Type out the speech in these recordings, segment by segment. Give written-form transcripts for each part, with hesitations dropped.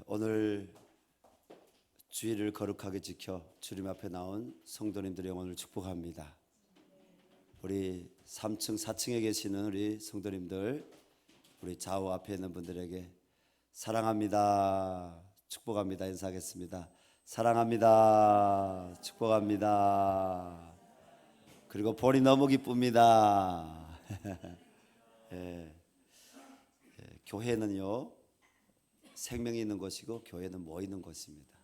오늘 주일을 거룩하게 지켜 주님 앞에 나온 성도님들의 영혼을 축복합니다. 우리 3층, 4층에 계시는 우리 성도님들, 우리 좌우 앞에 있는 분들에게 사랑합니다, 축복합니다 인사하겠습니다. 사랑합니다, 축복합니다. 그리고 본이 너무 기쁩니다. 예, 교회는요 생명이 있는 것이고 교회는 모이는 것입니다.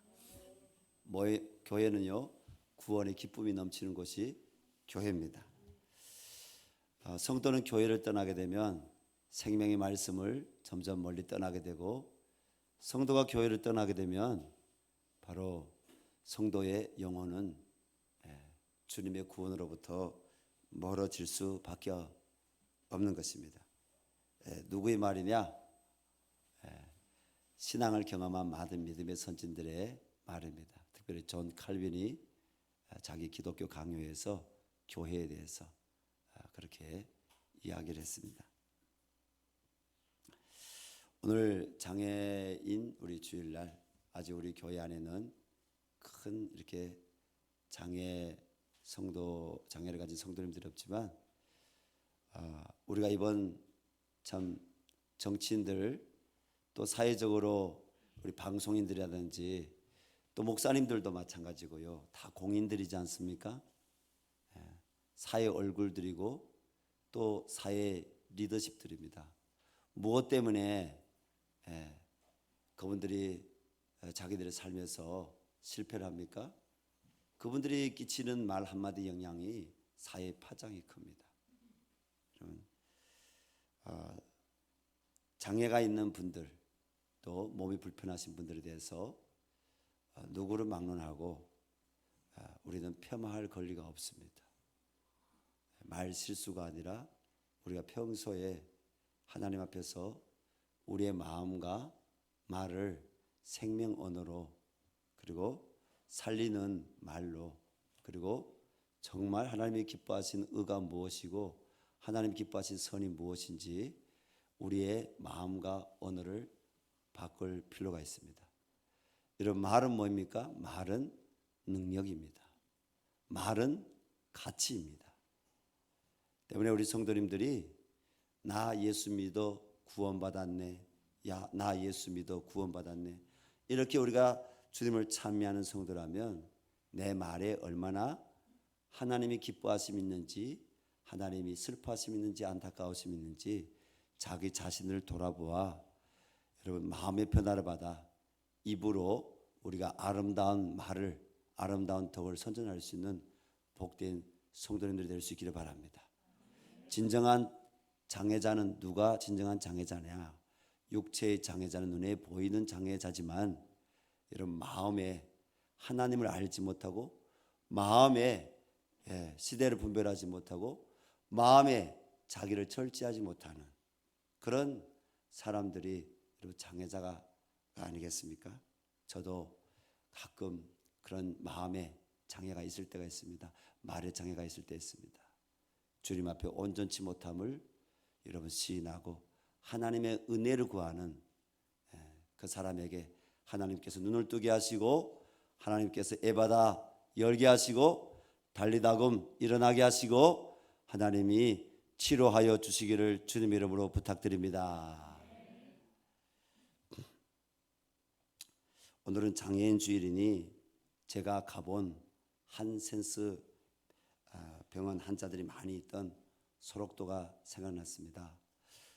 교회는요 구원의 기쁨이 넘치는 곳이 교회입니다. 성도는 교회를 떠나게 되면 생명의 말씀을 점점 멀리 떠나게 되고, 성도가 교회를 떠나게 되면 바로 성도의 영혼은 주님의 구원으로부터 멀어질 수밖에 없는 것입니다. 누구의 말이냐? 신앙을 경험한 많은 믿음의 선진들의 말입니다. 특별히 존 칼빈이 자기 기독교 강요에서 교회에 대해서 그렇게 이야기를 했습니다. 오늘 장애인 우리 주일날, 아직 우리 교회 안에는 큰 이렇게 장애를 가진 성도님들이 없지만, 우리가 이번 참 정치인들, 또 사회적으로 우리 방송인들이라든지 또 목사님들도 마찬가지고요, 다 공인들이지 않습니까? 사회 얼굴들이고 또 사회 리더십들입니다. 무엇 때문에 그분들이 자기들의 삶에서 실패를 합니까? 그분들이 끼치는 말 한마디 영향이 사회 파장이 큽니다. 장애가 있는 분들, 또 몸이 불편하신 분들에 대해서 누구를 막론하고 우리는 폄하할 권리가 없습니다. 말 실수가 아니라 우리가 평소에 하나님 앞에서 우리의 마음과 말을 생명 언어로, 그리고 살리는 말로, 그리고 정말 하나님이 기뻐하신 의가 무엇이고 하나님 기뻐하신 선이 무엇인지 우리의 마음과 언어를 바꿀 필요가 있습니다. 이런 말은 뭡니까? 말은 능력입니다. 말은 가치입니다. 때문에 우리 성도님들이 나 예수 믿어 구원받았네, 야 나 예수 믿어 구원받았네, 이렇게 우리가 주님을 찬미하는 성도라면 내 말에 얼마나 하나님이 기뻐하심 있는지, 하나님이 슬퍼하심 있는지, 안타까우심 있는지 자기 자신을 돌아보아 여러분 마음의 변화를 받아 입으로 우리가 아름다운 말을, 아름다운 덕을 선전할 수 있는 복된 성도님들이 될 수 있기를 바랍니다. 진정한 장애자는 누가 진정한 장애자냐? 육체의 장애자는 눈에 보이는 장애자지만 이런 마음에 하나님을 알지 못하고, 마음에 시대를 분별하지 못하고, 마음에 자기를 절제하지 못하는 그런 사람들이 장애자가 아니겠습니까? 저도 가끔 그런 마음에 장애가 있을 때가 있습니다. 말에 장애가 있을 때 있습니다. 주님 앞에 온전치 못함을 여러분 시인하고 하나님의 은혜를 구하는 그 사람에게 하나님께서 눈을 뜨게 하시고, 하나님께서 에바다 열게 하시고, 달리다금 일어나게 하시고, 하나님이 치료하여 주시기를 주님 이름으로 부탁드립니다. 오늘은 장애인 주일이니 제가 가본 한센스 병원 환자들이 많이 있던 소록도가 생각났습니다.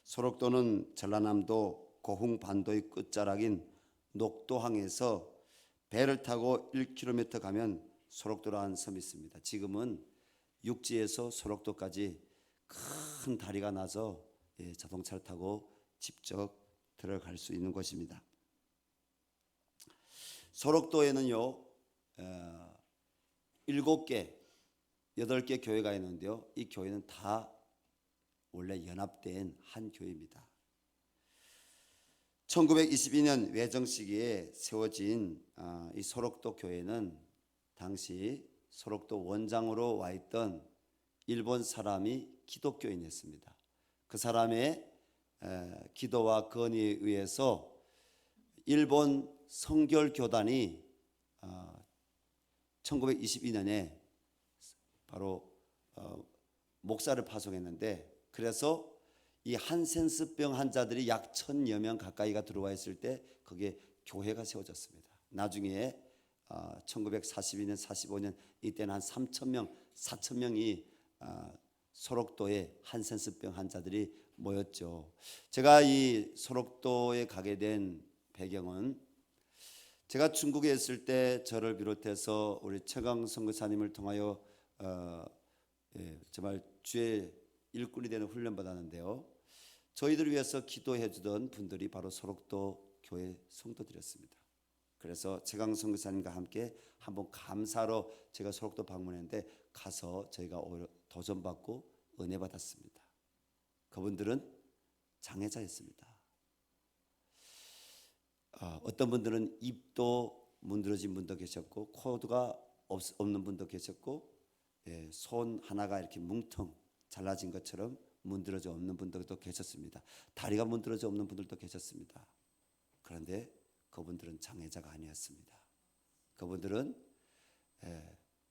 소록도는 전라남도 고흥반도의 끝자락인 녹도항에서 배를 타고 1km 가면 소록도라는 섬이 있습니다. 지금은 육지에서 소록도까지 큰 다리가 나서 자동차를 타고 직접 들어갈 수 있는 곳입니다. 소록도에는요 7개, 8개 교회가 있는데요, 이 교회는 다 원래 연합된 한 교회입니다. 1922년 외정 시기에 세워진 이 소록도 교회는 당시 소록도 원장으로 와 있던 일본 사람이 기독교인이었습니다. 그 사람의 기도와 건의에 의해서 일본 성결교단이 1922년에 바로 목사를 파송했는데, 그래서 이 한센스병 환자들이 약 1000여 명 가까이가 들어와 있을 때 거기에 교회가 세워졌습니다. 나중에 1942년, 45년 이때는 한 3,000명, 4,000명이 소록도에 한센스병 환자들이 모였죠. 제가 이 소록도에 가게 된 배경은, 제가 중국에 있을 때 저를 비롯해서 우리 최강 선교사님을 통하여 정말 주의 일꾼이 되는 훈련 받았는데요. 저희들을 위해서 기도해 주던 분들이 바로 소록도 교회 성도들이었습니다. 그래서 최강 선교사님과 함께 한번 감사로 제가 소록도 방문했는데, 가서 저희가 도전받고 은혜 받았습니다. 그분들은 장애자였습니다. 어떤 분들은 입도 문드러진 분도 계셨고, 코가 없는 분도 계셨고, 손 하나가 이렇게 뭉텅 잘라진 것처럼 문드러져 없는 분들도 계셨습니다. 다리가 문드러져 없는 분들도 계셨습니다. 그런데 그분들은 장애자가 아니었습니다. 그분들은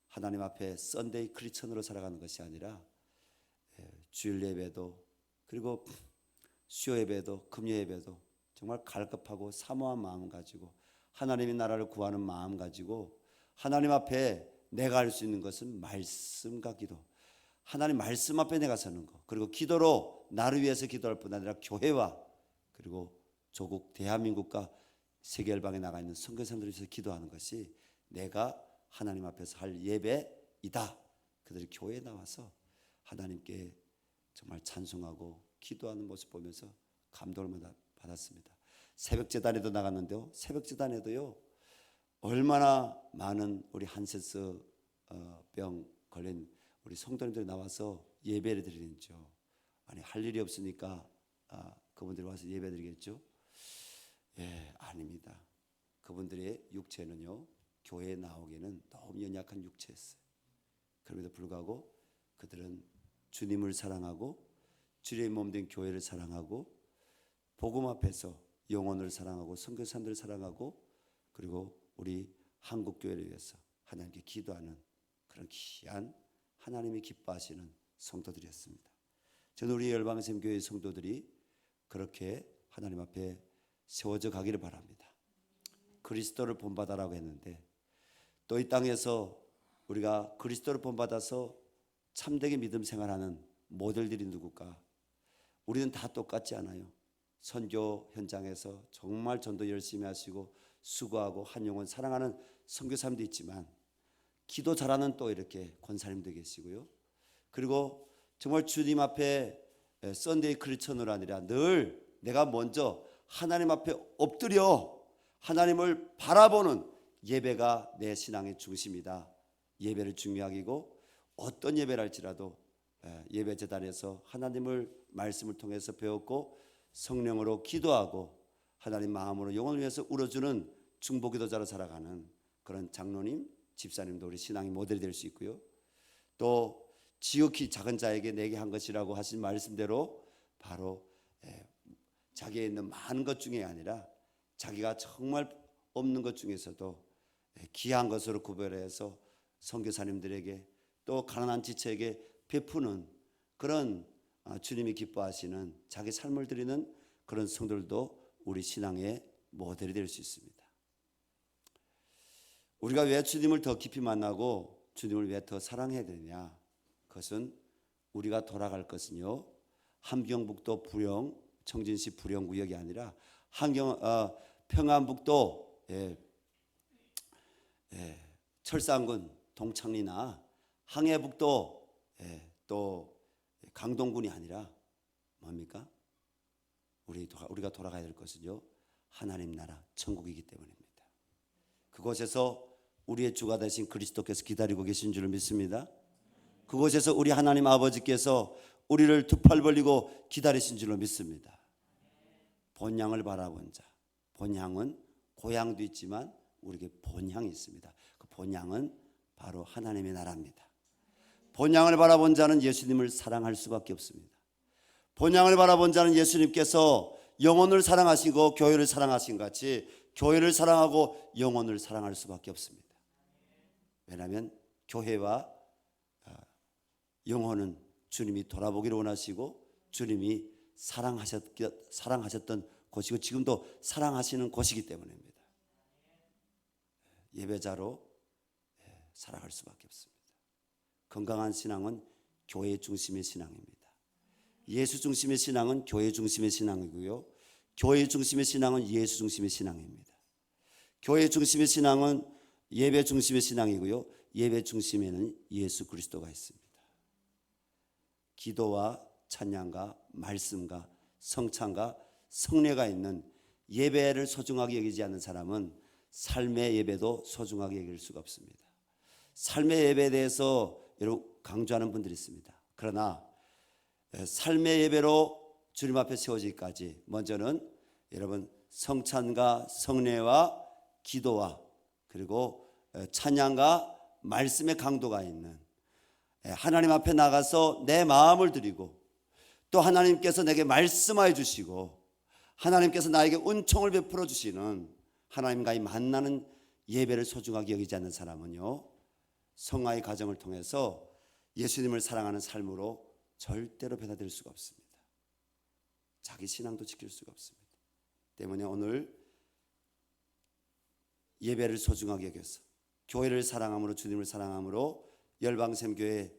하나님 앞에 썬데이 크리스천으로 살아가는 것이 아니라 주일 예배도, 그리고 수요 예배도, 금요 예배도 정말 갈급하고 사모한 마음 가지고 하나님의 나라를 구하는 마음 가지고, 하나님 앞에 내가 할 수 있는 것은 말씀과 기도, 하나님 말씀 앞에 내가 서는 것, 그리고 기도로 나를 위해서 기도할 뿐 아니라 교회와 그리고 조국 대한민국과 세계 열방에 나가 있는 선교사님들을 위해서 기도하는 것이 내가 하나님 앞에서 할 예배이다. 그들이 교회에 나와서 하나님께 정말 찬송하고 기도하는 모습 보면서 감동을 받았습니다. 새벽제단에도 나갔는데요, 새벽제단에도요 얼마나 많은 우리 한센스 병 걸린 우리 성도님들이 나와서 예배를 드리는지요. 아니, 할 일이 없으니까 그분들이 와서 예배 드리겠죠? 아닙니다. 그분들의 육체는요, 교회에 나오기에는 너무 연약한 육체였어요. 그럼에도 불구하고 그들은 주님을 사랑하고 주님의 몸된 교회를 사랑하고 복음 앞에서 영혼을 사랑하고 선교사님들을 사랑하고, 그리고 우리 한국 교회를 위해서 하나님께 기도하는 그런 귀한 하나님이 기뻐하시는 성도들이었습니다. 저는 우리 열방샘교회 성도들이 그렇게 하나님 앞에 세워져 가기를 바랍니다. 그리스도를 본받아라고 했는데, 또 이 땅에서 우리가 그리스도를 본받아서 참되게 믿음 생활하는 모델들이 누굴까? 우리는 다 똑같지 않아요. 선교 현장에서 정말 전도 열심히 하시고 수고하고 한 영혼 사랑하는 선교사님도 있지만, 기도 잘하는 또 이렇게 권사님도 계시고요. 그리고 정말 주님 앞에 썬데이 크리스천으로 아니라 늘 내가 먼저 하나님 앞에 엎드려 하나님을 바라보는 예배가 내 신앙의 중심이다. 예배를 중요하고 어떤 예배를 할지라도 예배 제단에서 하나님을 말씀을 통해서 배웠고 성령으로 기도하고 하나님 마음으로 영혼을 위해서 울어주는 중보기도자로 살아가는 그런 장로님, 집사님도 우리 신앙의 모델이 될 수 있고요. 또 지극히 작은 자에게 내게 한 것이라고 하신 말씀대로 바로 자기에 있는 많은 것 중에 아니라 자기가 정말 없는 것 중에서도 귀한 것으로 구별해서 선교사님들에게 또 가난한 지체에게 베푸는 그런 주님이 기뻐하시는 자기 삶을 드리는 그런 성도들도 우리 신앙의 모델이 될 수 있습니다. 우리가 왜 주님을 더 깊이 만나고 주님을 왜 더 사랑해야 되느냐? 그것은 우리가 돌아갈 것은요, 함경북도 부영 청진시 부영 구역이 아니라 평안북도 철산군 동창리나 항해북도 또 강동군이 아니라 뭡니까? 우리가 돌아가야 될 것은요, 하나님 나라 천국이기 때문입니다. 그곳에서 우리의 주가 되신 그리스도께서 기다리고 계신 줄 믿습니다. 그곳에서 우리 하나님 아버지께서 우리를 두 팔 벌리고 기다리신 줄로 믿습니다. 본향을 바라본 자, 본향은 고향도 있지만 우리에게 본향이 있습니다. 그 본향은 바로 하나님의 나라입니다. 본향을 바라본 자는 예수님을 사랑할 수밖에 없습니다. 본향을 바라본 자는 예수님께서 영혼을 사랑하시고 교회를 사랑하신 같이 교회를 사랑하고 영혼을 사랑할 수밖에 없습니다. 왜냐하면 교회와 영혼은 주님이 돌아보기를 원하시고 주님이 사랑하셨던 곳이고 지금도 사랑하시는 곳이기 때문입니다. 예배자로 살아갈 수밖에 없습니다. 건강한 신앙은 교회 중심의 신앙입니다. 예수 중심의 신앙은 교회 중심의 신앙이고요, 교회 중심의 신앙은 예수 중심의 신앙입니다. 교회 중심의 신앙은 예배 중심의 신앙이고요, 예배 중심에는 예수 그리스도가 있습니다. 기도와 찬양과 말씀과 성찬과 성례가 있는 예배를 소중하게 여기지 않는 사람은 삶의 예배도 소중하게 여길 수가 없습니다. 삶의 예배에 대해서 여러분 강조하는 분들이 있습니다. 그러나 삶의 예배로 주님 앞에 세워지기까지 먼저는 여러분 성찬과 성례와 기도와 그리고 찬양과 말씀의 강도가 있는, 하나님 앞에 나가서 내 마음을 드리고 또 하나님께서 내게 말씀하여 주시고 하나님께서 나에게 은총을 베풀어 주시는 하나님과의 만나는 예배를 소중하게 여기지 않는 사람은요, 성화의 과정을 통해서 예수님을 사랑하는 삶으로 절대로 변화될 수가 없습니다. 자기 신앙도 지킬 수가 없습니다. 때문에 오늘 예배를 소중하게 여겨서 교회를 사랑함으로 주님을 사랑함으로 열방샘교회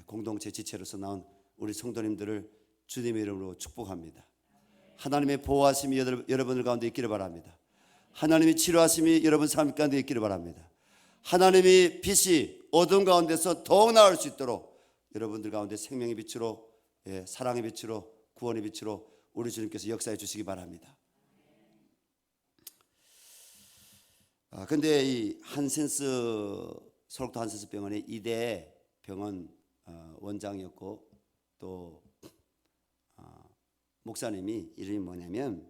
공동체 지체로서 나온 우리 성도님들을 주님의 이름으로 축복합니다. 하나님의 보호하심이 여러분들 가운데 있기를 바랍니다. 하나님의 치료하심이 여러분 삶 가운데 있기를 바랍니다. 하나님의 빛이 어둠 가운데서 더욱 나을 수 있도록 여러분들 가운데 생명의 빛으로, 사랑의 빛으로, 구원의 빛으로 우리 주님께서 역사해 주시기 바랍니다. 근데 이 한센스 소록도 한센스 병원의 이대 병원 원장이었고 또 목사님이 이름이 뭐냐면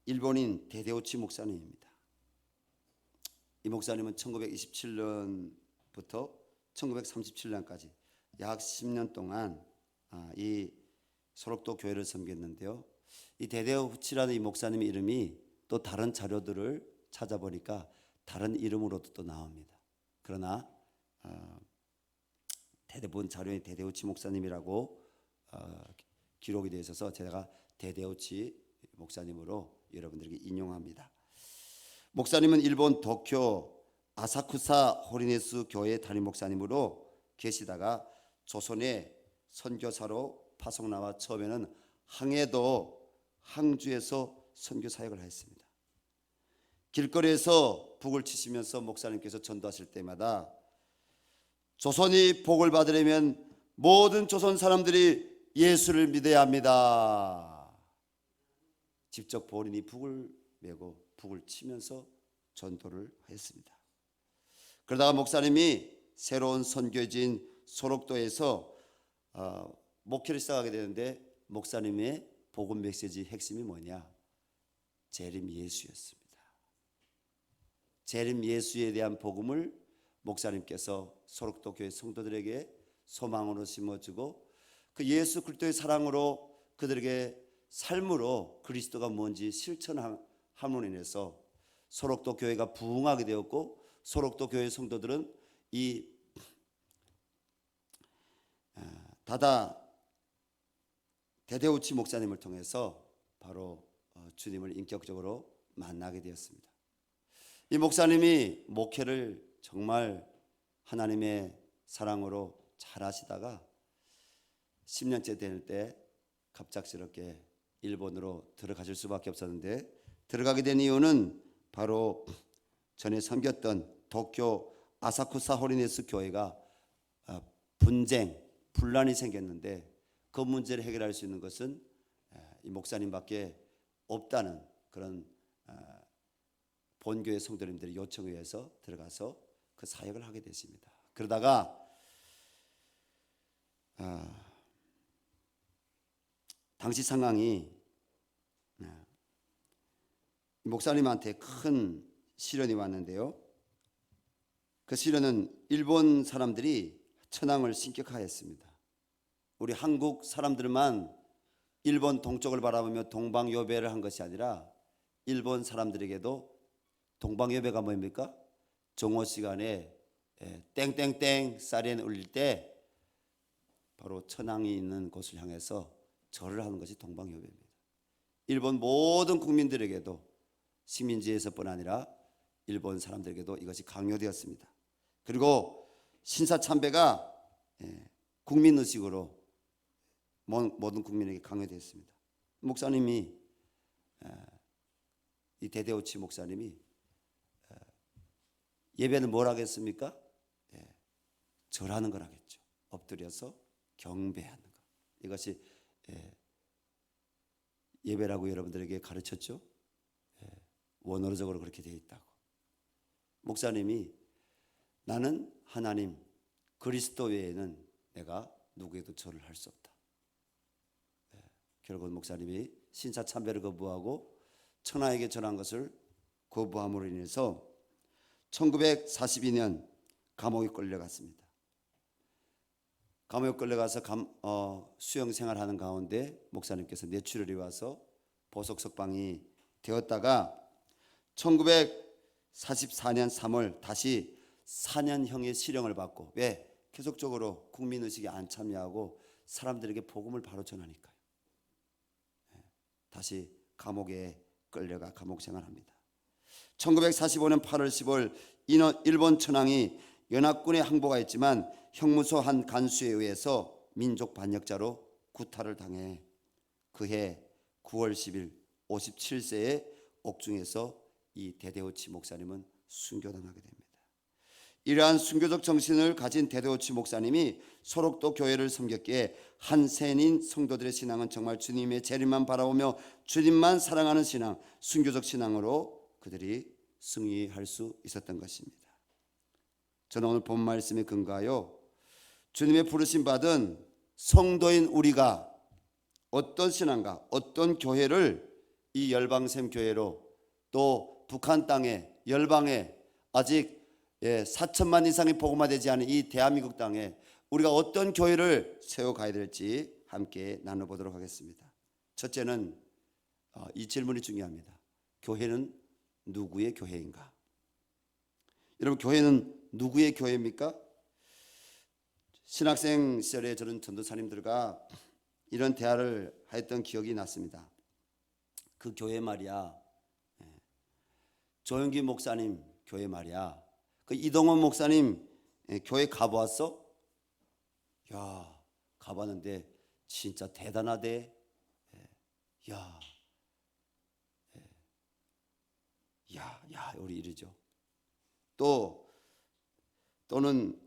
일본인 데데우치 목사님입니다. 이 목사님은 1927년부터 1937년까지 약 10년 동안 이 소록도 교회를 섬겼는데요. 이 데데우치라는 이 목사님의 이름이 또 다른 자료들을 찾아보니까 다른 이름으로도 또 나옵니다. 그러나 대부분 자료에 데데우치 목사님이라고 기록이 되어 있어서 제가 데데우치 목사님으로 여러분들에게 인용합니다. 목사님은 일본 도쿄 아사쿠사 호리네스 교회 담임 목사님으로 계시다가 조선의 선교사로 파송 나와 처음에는 항주에서 선교 사역을 했습니다. 길거리에서 북을 치시면서 목사님께서 전도하실 때마다 조선이 복을 받으려면 모든 조선 사람들이 예수를 믿어야 합니다. 직접 본인이 북을 메고 북을 치면서 전도를 했습니다. 그러다가 목사님이 새로운 선교지인 소록도에서 목회를 시작하게 되는데 목사님의 복음 메시지 핵심이 뭐냐? 재림 예수였습니다. 재림 예수에 대한 복음을 목사님께서 소록도 교회 성도들에게 소망으로 심어주고 그 예수 그리스도의 사랑으로 그들에게 삶으로 그리스도가 뭔지 실천함으로 인해서 소록도 교회가 부흥하게 되었고 소록도 교회 성도들은 이 다다 데데우치 목사님을 통해서 바로 주님을 인격적으로 만나게 되었습니다. 이 목사님이 목회를 정말 하나님의 사랑으로 잘 하시다가 10년째 될 때 갑작스럽게 일본으로 들어가실 수밖에 없었는데 들어가게 된 이유는 바로 전에 섬겼던 도쿄 아사쿠사 호리네스 교회가 분란이 생겼는데 그 문제를 해결할 수 있는 것은 이 목사님밖에 없다는 그런 본교회 성도님들의 요청에 의해서 들어가서 그 사역을 하게 됐습니다. 그러다가 당시 상황이 목사님한테 큰 시련이 왔는데요. 그 시련은 일본 사람들이 천황을 신격화했습니다. 우리 한국 사람들만 일본 동쪽을 바라보며 동방요배를 한 것이 아니라 일본 사람들에게도 동방요배가 뭡니까? 정오 시간에 땡땡땡 사이렌 울릴 때 바로 천황이 있는 곳을 향해서 절을 하는 것이 동방요배입니다. 일본 모든 국민들에게도 식민지에서뿐 아니라 일본 사람들에게도 이것이 강요되었습니다. 그리고 신사참배가 국민의식으로 모든 국민에게 강요되었습니다. 목사님이 이 데데오치 목사님이 예배는 뭘 하겠습니까? 절하는 걸 하겠죠. 엎드려서 경배하는 것. 이것이 예배라고 여러분들에게 가르쳤죠. 원어적으로 그렇게 되어 있다고. 목사님이 나는 하나님 그리스도 외에는 내가 누구에도 절을 할 수 없다. 결국 목사님이 신사참배를 거부하고 천하에게 절한 것을 거부함으로 인해서 1942년 감옥에 끌려갔습니다. 감옥에 끌려가서 수영 생활하는 가운데 목사님께서 뇌출혈이 와서 보석 석방이 되었다가 1944년 3월 다시 4년형의 실형을 받고, 왜? 계속적으로 국민의식에 안 참여하고 사람들에게 복음을 바로 전하니까요. 다시 감옥에 끌려가 감옥 생활합니다. 1945년 8월 10월 일본 천황이 연합군에 항복하 있지만 형무소 한 간수에 의해서 민족 반역자로 구타를 당해 그해 9월 10일 57세의 옥중에서 이 데데오치 목사님은 순교당하게 됩니다. 이러한 순교적 정신을 가진 데데오치 목사님이 소록도 교회를 섬겼기에 한센인 성도들의 신앙은 정말 주님의 재림만 바라보며 주님만 사랑하는 신앙, 순교적 신앙으로 그들이 승리할 수 있었던 것입니다. 저는 오늘 본 말씀에 근거하여 주님의 부르심 받은 성도인 우리가 어떤 신앙과 어떤 교회를 이 열방샘 교회로, 또 북한 땅에 열방에 아직 4천만 이상이 복음화되지 않은 이 대한민국 땅에 우리가 어떤 교회를 세워가야 될지 함께 나눠보도록 하겠습니다. 첫째는 이 질문이 중요합니다. 교회는 누구의 교회인가? 여러분, 교회는 누구의 교회입니까? 신학생 시절에 저는 전도사님들과 이런 대화를 했던 기억이 났습니다. 그 교회 말이야, 조영기 목사님 교회 말이야, 그 이동원 목사님 교회 가보았어? 야, 가봤는데 진짜 대단하대. 야, 우리 이러죠. 또는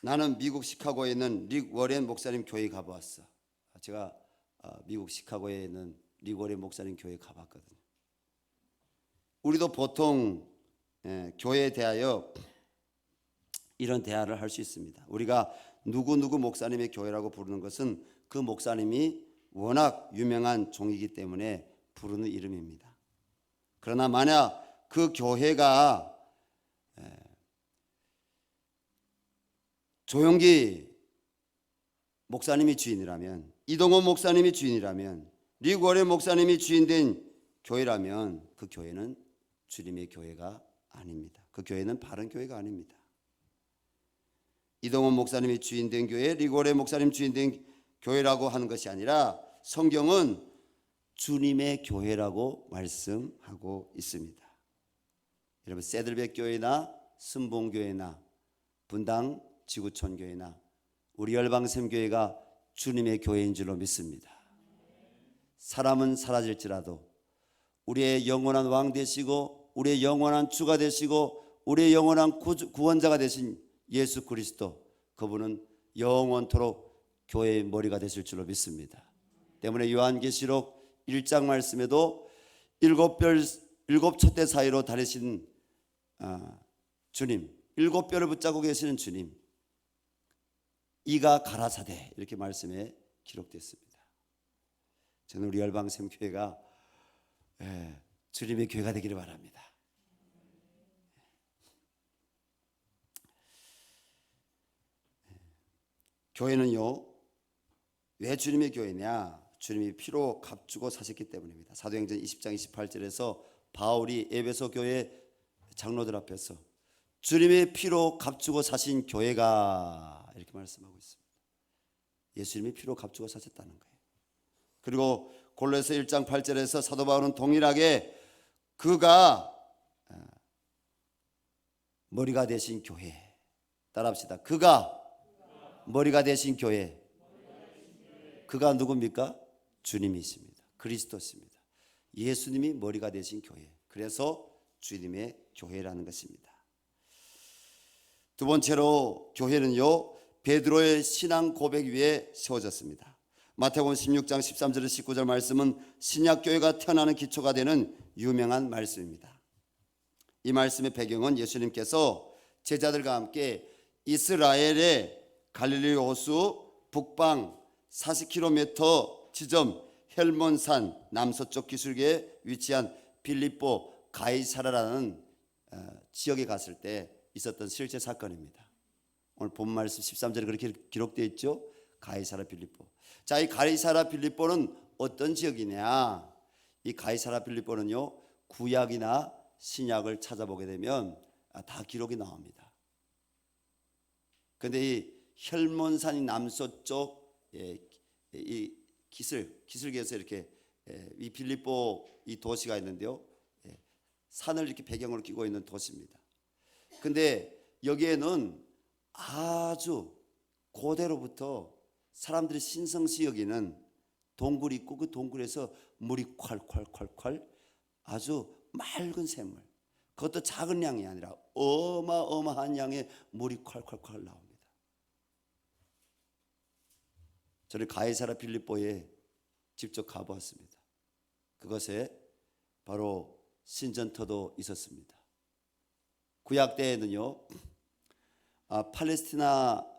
나는 미국 시카고에 있는 릭 워렌 목사님 교회 가보았어. 제가 미국 시카고에 있는 릭 워렌 목사님 교회 가봤거든요. 우리도 보통 교회에 대하여 이런 대화를 할 수 있습니다. 우리가 누구 목사님의 교회라고 부르는 것은 그 목사님이 워낙 유명한 종이기 때문에 부르는 이름입니다. 그러나 만약 그 교회가 조영기 목사님이 주인이라면, 이동원 목사님이 주인이라면, 리고레 목사님이 주인된 교회라면 그 교회는 주님의 교회가 아닙니다. 그 교회는 바른 교회가 아닙니다. 이동원 목사님이 주인된 교회, 리고레 목사님 주인된 교회라고 하는 것이 아니라 성경은 주님의 교회라고 말씀하고 있습니다. 여러분, 세들백 교회나 순봉교회나 분당 지구촌 교회나 우리 열방샘 교회가 주님의 교회인 줄로 믿습니다. 사람은 사라질지라도 우리의 영원한 왕 되시고 우리의 영원한 주가 되시고 우리의 영원한 구원자가 되신 예수 그리스도, 그분은 영원토록 교회의 머리가 되실 줄로 믿습니다. 때문에 요한계시록 1장 말씀에도 일곱 촛대 사이로 다니신 주님, 일곱 뼈를 붙잡고 계시는 주님, 이가 가라사대, 이렇게 말씀에 기록됐습니다. 저는 우리 열방샘 교회가 주님의 교회가 되기를 바랍니다. 교회는요, 왜 주님의 교회냐? 주님이 피로 값주고 사셨기 때문입니다. 사도행전 20장 28절에서 바울이 에베소 교회 장로들 앞에서 주님의 피로 값주고 사신 교회가 이렇게 말씀하고 있습니다. 예수님이 피로 값주고 사셨다는 거예요. 그리고 골로새 1장 8절에서 사도 바울은 동일하게 그가 머리가 되신 교회, 따라합시다. 그가 머리가 되신 교회. 그가 누굽니까? 주님이십니다. 그리스도십니다. 예수님이 머리가 되신 교회. 그래서 주님의 교회라는 것입니다. 두 번째로 교회는요, 베드로의 신앙 고백 위에 세워졌습니다. 마태복음 16장 13절에서 19절 말씀은 신약교회가 태어나는 기초가 되는 유명한 말씀입니다. 이 말씀의 배경은 예수님께서 제자들과 함께 이스라엘의 갈릴리 호수 북방 40km 지점 헬몬산 남서쪽 기슭에 위치한 빌립보 가이사라라는 지역에 갔을 때 있었던 실제 사건입니다. 오늘 본 말씀 13절에 그렇게 기록되어 있죠. 가이사라 빌립보. 자, 이 가이사라 빌립보는 어떤 지역이냐? 이 가이사라 빌립보는요, 구약이나 신약을 찾아보게 되면 다 기록이 나옵니다. 그런데 이 헬몬산이 남서쪽 이 기슭에서 이렇게 이 빌립보 이 도시가 있는데요, 산을 이렇게 배경으로 끼고 있는 도시입니다. 근데 여기에는 아주 고대로부터 사람들이 신성시 여기는 동굴이 있고 그 동굴에서 물이 콸콸콸콸 아주 맑은 샘물, 그것도 작은 양이 아니라 어마어마한 양의 물이 콸콸콸 나옵니다. 저는 가이사라 빌립보에 직접 가보았습니다. 그것에 바로 신전터도 있었습니다. 구약 때에는요,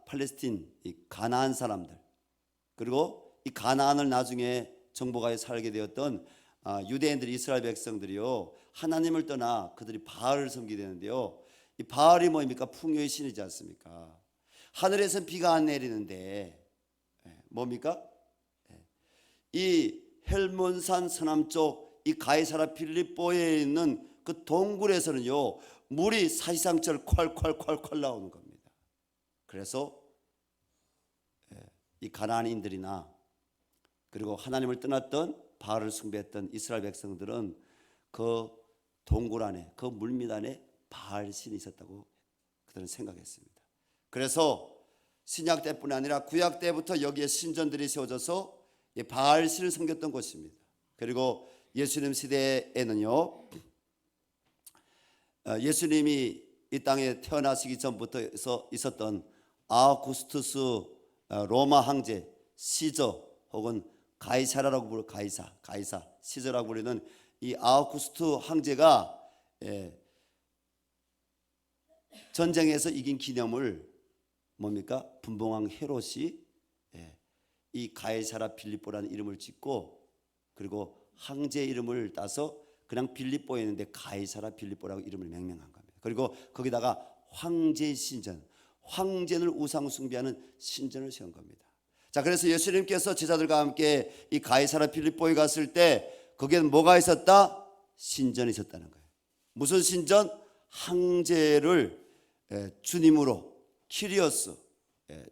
팔레스틴 이 가나안 사람들, 그리고 이 가나안을 나중에 정복하여 살게 되었던 유대인들이, 이스라엘 백성들이요, 하나님을 떠나 그들이 바알을 섬기게 되는데요, 이 바알이 뭡니까? 풍요의 신이지 않습니까? 하늘에선 비가 안 내리는데 뭡니까? 이 헬몬산 서남쪽 이 가이사라 빌립보에 있는 그 동굴에서는요, 물이 사시상철 콸콸콸콸 나오는 겁니다. 그래서 이 가나안인들이나 그리고 하나님을 떠났던 바알을 숭배했던 이스라엘 백성들은 그 동굴 안에, 그 물밑 안에 바알 신이 있었다고 그들은 생각했습니다. 그래서 신약 때뿐 아니라 구약 때부터 여기에 신전들이 세워져서 바알 신을 섬겼던 곳입니다. 그리고 예수님 시대에는요, 예수님이 이 땅에 태어나시기 전부터 있었던 아우구스투스 로마 황제 시저 혹은 가이사라라고 부르는 가이사 시저라고 부르는 이 아우구스투 황제가 전쟁에서 이긴 기념을 뭡니까? 분봉왕 헤롯이 이 가이사라 빌립보라는 이름을 짓고, 그리고 황제 이름을 따서 그냥 빌립보에 있는데 가이사라 빌립보라고 이름을 명명한 겁니다. 그리고 거기다가 황제 신전, 황제를 우상 숭배하는 신전을 세운 겁니다. 자, 그래서 예수님께서 제자들과 함께 이 가이사라 빌립보에 갔을 때 거기에는 뭐가 있었다? 신전이 있었다는 거예요. 무슨 신전? 황제를 주님으로, 키리오스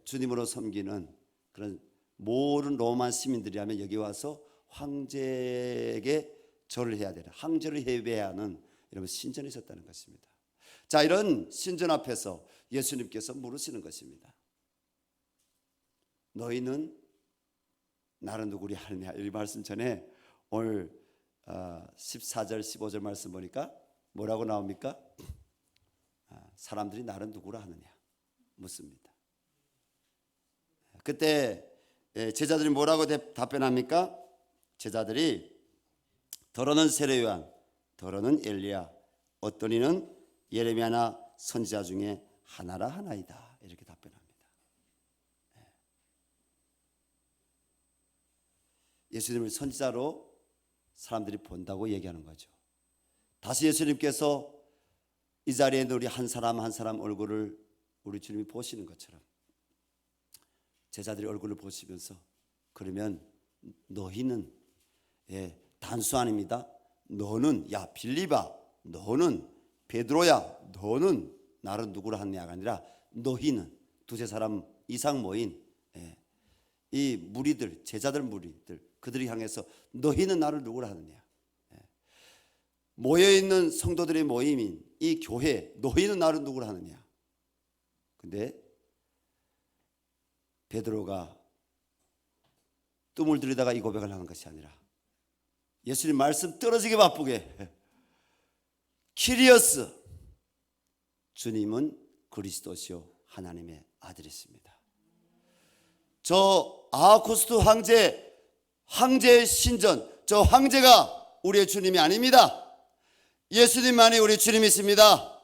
주님으로 섬기는 그런 모든 로마 시민들이라면 여기 와서 황제에게 절을 해야 되는, 황제를 예배해야 하는 이런 신전이 있었다는 것입니다. 자, 이런 신전 앞에서 예수님께서 물으시는 것입니다. 너희는 나를 누구리 하느냐? 이 말씀 전에 오늘 14절 15절 말씀 보니까 뭐라고 나옵니까? 사람들이 나를 누구라 하느냐 묻습니다. 그때 제자들이 뭐라고 답변합니까? 제자들이 더러는 세례 요한, 더러는 엘리야, 어떤 이는 예레미야나 선지자 중에 하나라 하나이다, 이렇게 답변합니다. 예수님을 선지자로 사람들이 본다고 얘기하는 거죠. 다시 예수님께서 이 자리에 있는 우리 한 사람 한 사람 얼굴을 우리 주님이 보시는 것처럼 제자들이 얼굴을 보시면서 그러면 너희는 단수 아닙니다. 너는 야 빌립아, 너는 베드로야, 너는 나를 누구라 하느냐가 아니라 너희는 두세 사람 이상 모인 이 무리들, 제자들 무리들, 그들이 향해서 너희는 나를 누구라 하느냐. 모여있는 성도들의 모임인 이 교회, 너희는 나를 누구라 하느냐. 근데 베드로가 뜸을 들이다가 이 고백을 하는 것이 아니라 예수님 말씀 떨어지게 바쁘게 키리어스, 주님은 그리스도시요 하나님의 아들이십니다. 저 아하쿠스트 황제의 신전, 저 황제가 우리의 주님이 아닙니다. 예수님만이 우리 주님이십니다.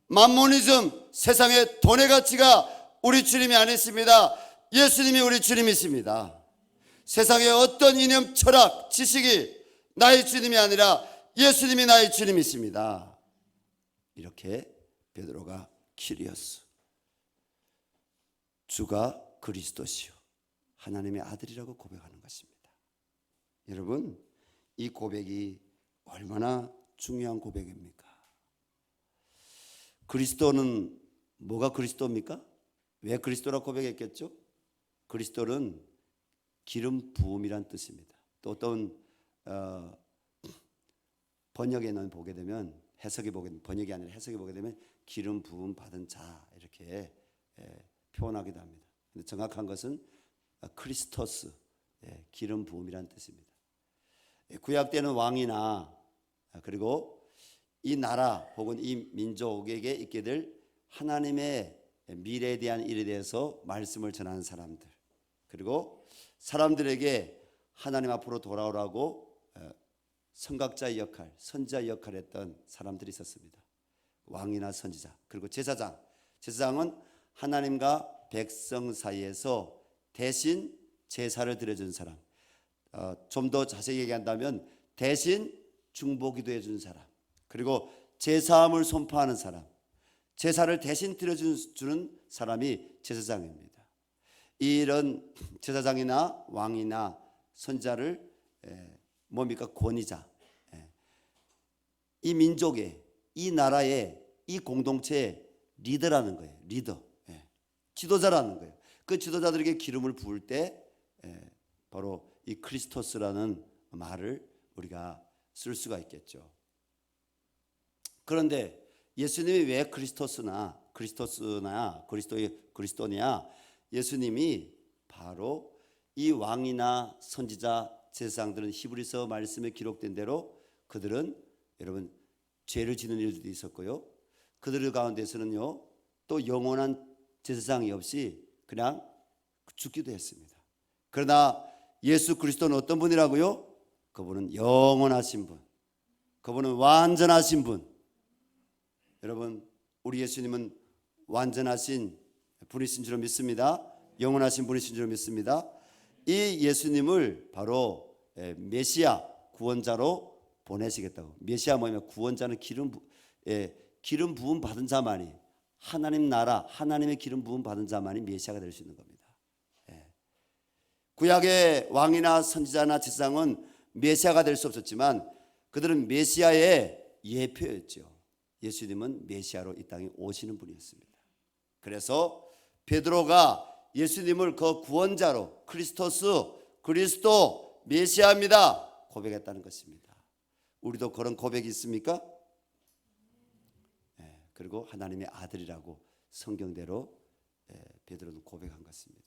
만모니즘, 세상의 돈의 가치가 우리 주님이 아니십니다. 예수님이 우리 주님이십니다. 세상의 어떤 이념, 철학, 지식이 나의 주님이 아니라 예수님이 나의 주님이십니다. 이렇게 베드로가 키리오스, 주가 그리스도시요 하나님의 아들이라고 고백하는 것입니다. 여러분, 이 고백이 얼마나 중요한 고백입니까? 그리스도는 뭐가 그리스도입니까? 왜 그리스도라고 고백했겠죠? 그리스도는 기름 부음이란 뜻입니다. 또 어떤 번역에는 보게 되면, 해석에 보게 되면, 번역이 아니라 해석에 보게 되면 기름 부음 받은 자 이렇게 표현하기도 합니다. 근데 정확한 것은 크리스토스, 기름 부음이란 뜻입니다. 구약 때는 왕이나 그리고 이 나라 혹은 이 민족에게 있게 될 하나님의 미래에 대한 일에 대해서 말씀을 전하는 사람들, 그리고 사람들에게 하나님 앞으로 돌아오라고 선각자의 역할, 선지자의 역할을 했던 사람들이 있었습니다. 왕이나 선지자, 그리고 제사장. 제사장은 하나님과 백성 사이에서 대신 제사를 드려준 사람, 좀 더 자세히 얘기한다면 대신 중보기도해 준 사람, 그리고 제사함을 선포하는 사람, 제사를 대신 드려주는 사람이 제사장입니다. 이런 제사장이나 왕이나 선자를 뭡니까? 권위자, 이 민족의, 이 나라의, 이 공동체의 리더라는 거예요. 리더, 지도자라는 거예요. 그 지도자들에게 기름을 부을 때 바로 이 크리스토스라는 말을 우리가 쓸 수가 있겠죠. 그런데 예수님이 왜 그리스도냐? 예수님이 바로 이 왕이나 선지자, 제사장들은 히브리서 말씀에 기록된 대로 그들은 여러분 죄를 지는 일들도 있었고요. 그들 가운데서는요 또 영원한 제사장이 없이 그냥 죽기도 했습니다. 그러나 예수 그리스도는 어떤 분이라고요? 그분은 영원하신 분, 그분은 완전하신 분. 여러분, 우리 예수님은 완전하신 분이신 줄 믿습니다. 영원하신 분이신 줄 믿습니다. 이 예수님을 바로 메시아, 구원자로 보내시겠다고. 메시아 뭐냐면 구원자는 기름 부음 받은 자만이, 하나님 나라, 하나님의 기름 부음 받은 자만이 메시아가 될 수 있는 겁니다. 구약의 왕이나 선지자나 제사장은 메시아가 될 수 없었지만 그들은 메시아의 예표였죠. 예수님은 메시아로 이 땅에 오시는 분이었습니다. 그래서 베드로가 예수님을 그 구원자로 그리스도 메시아입니다 고백했다는 것입니다. 우리도 그런 고백이 있습니까? 그리고 하나님의 아들이라고 성경대로 베드로는 고백한 것입니다.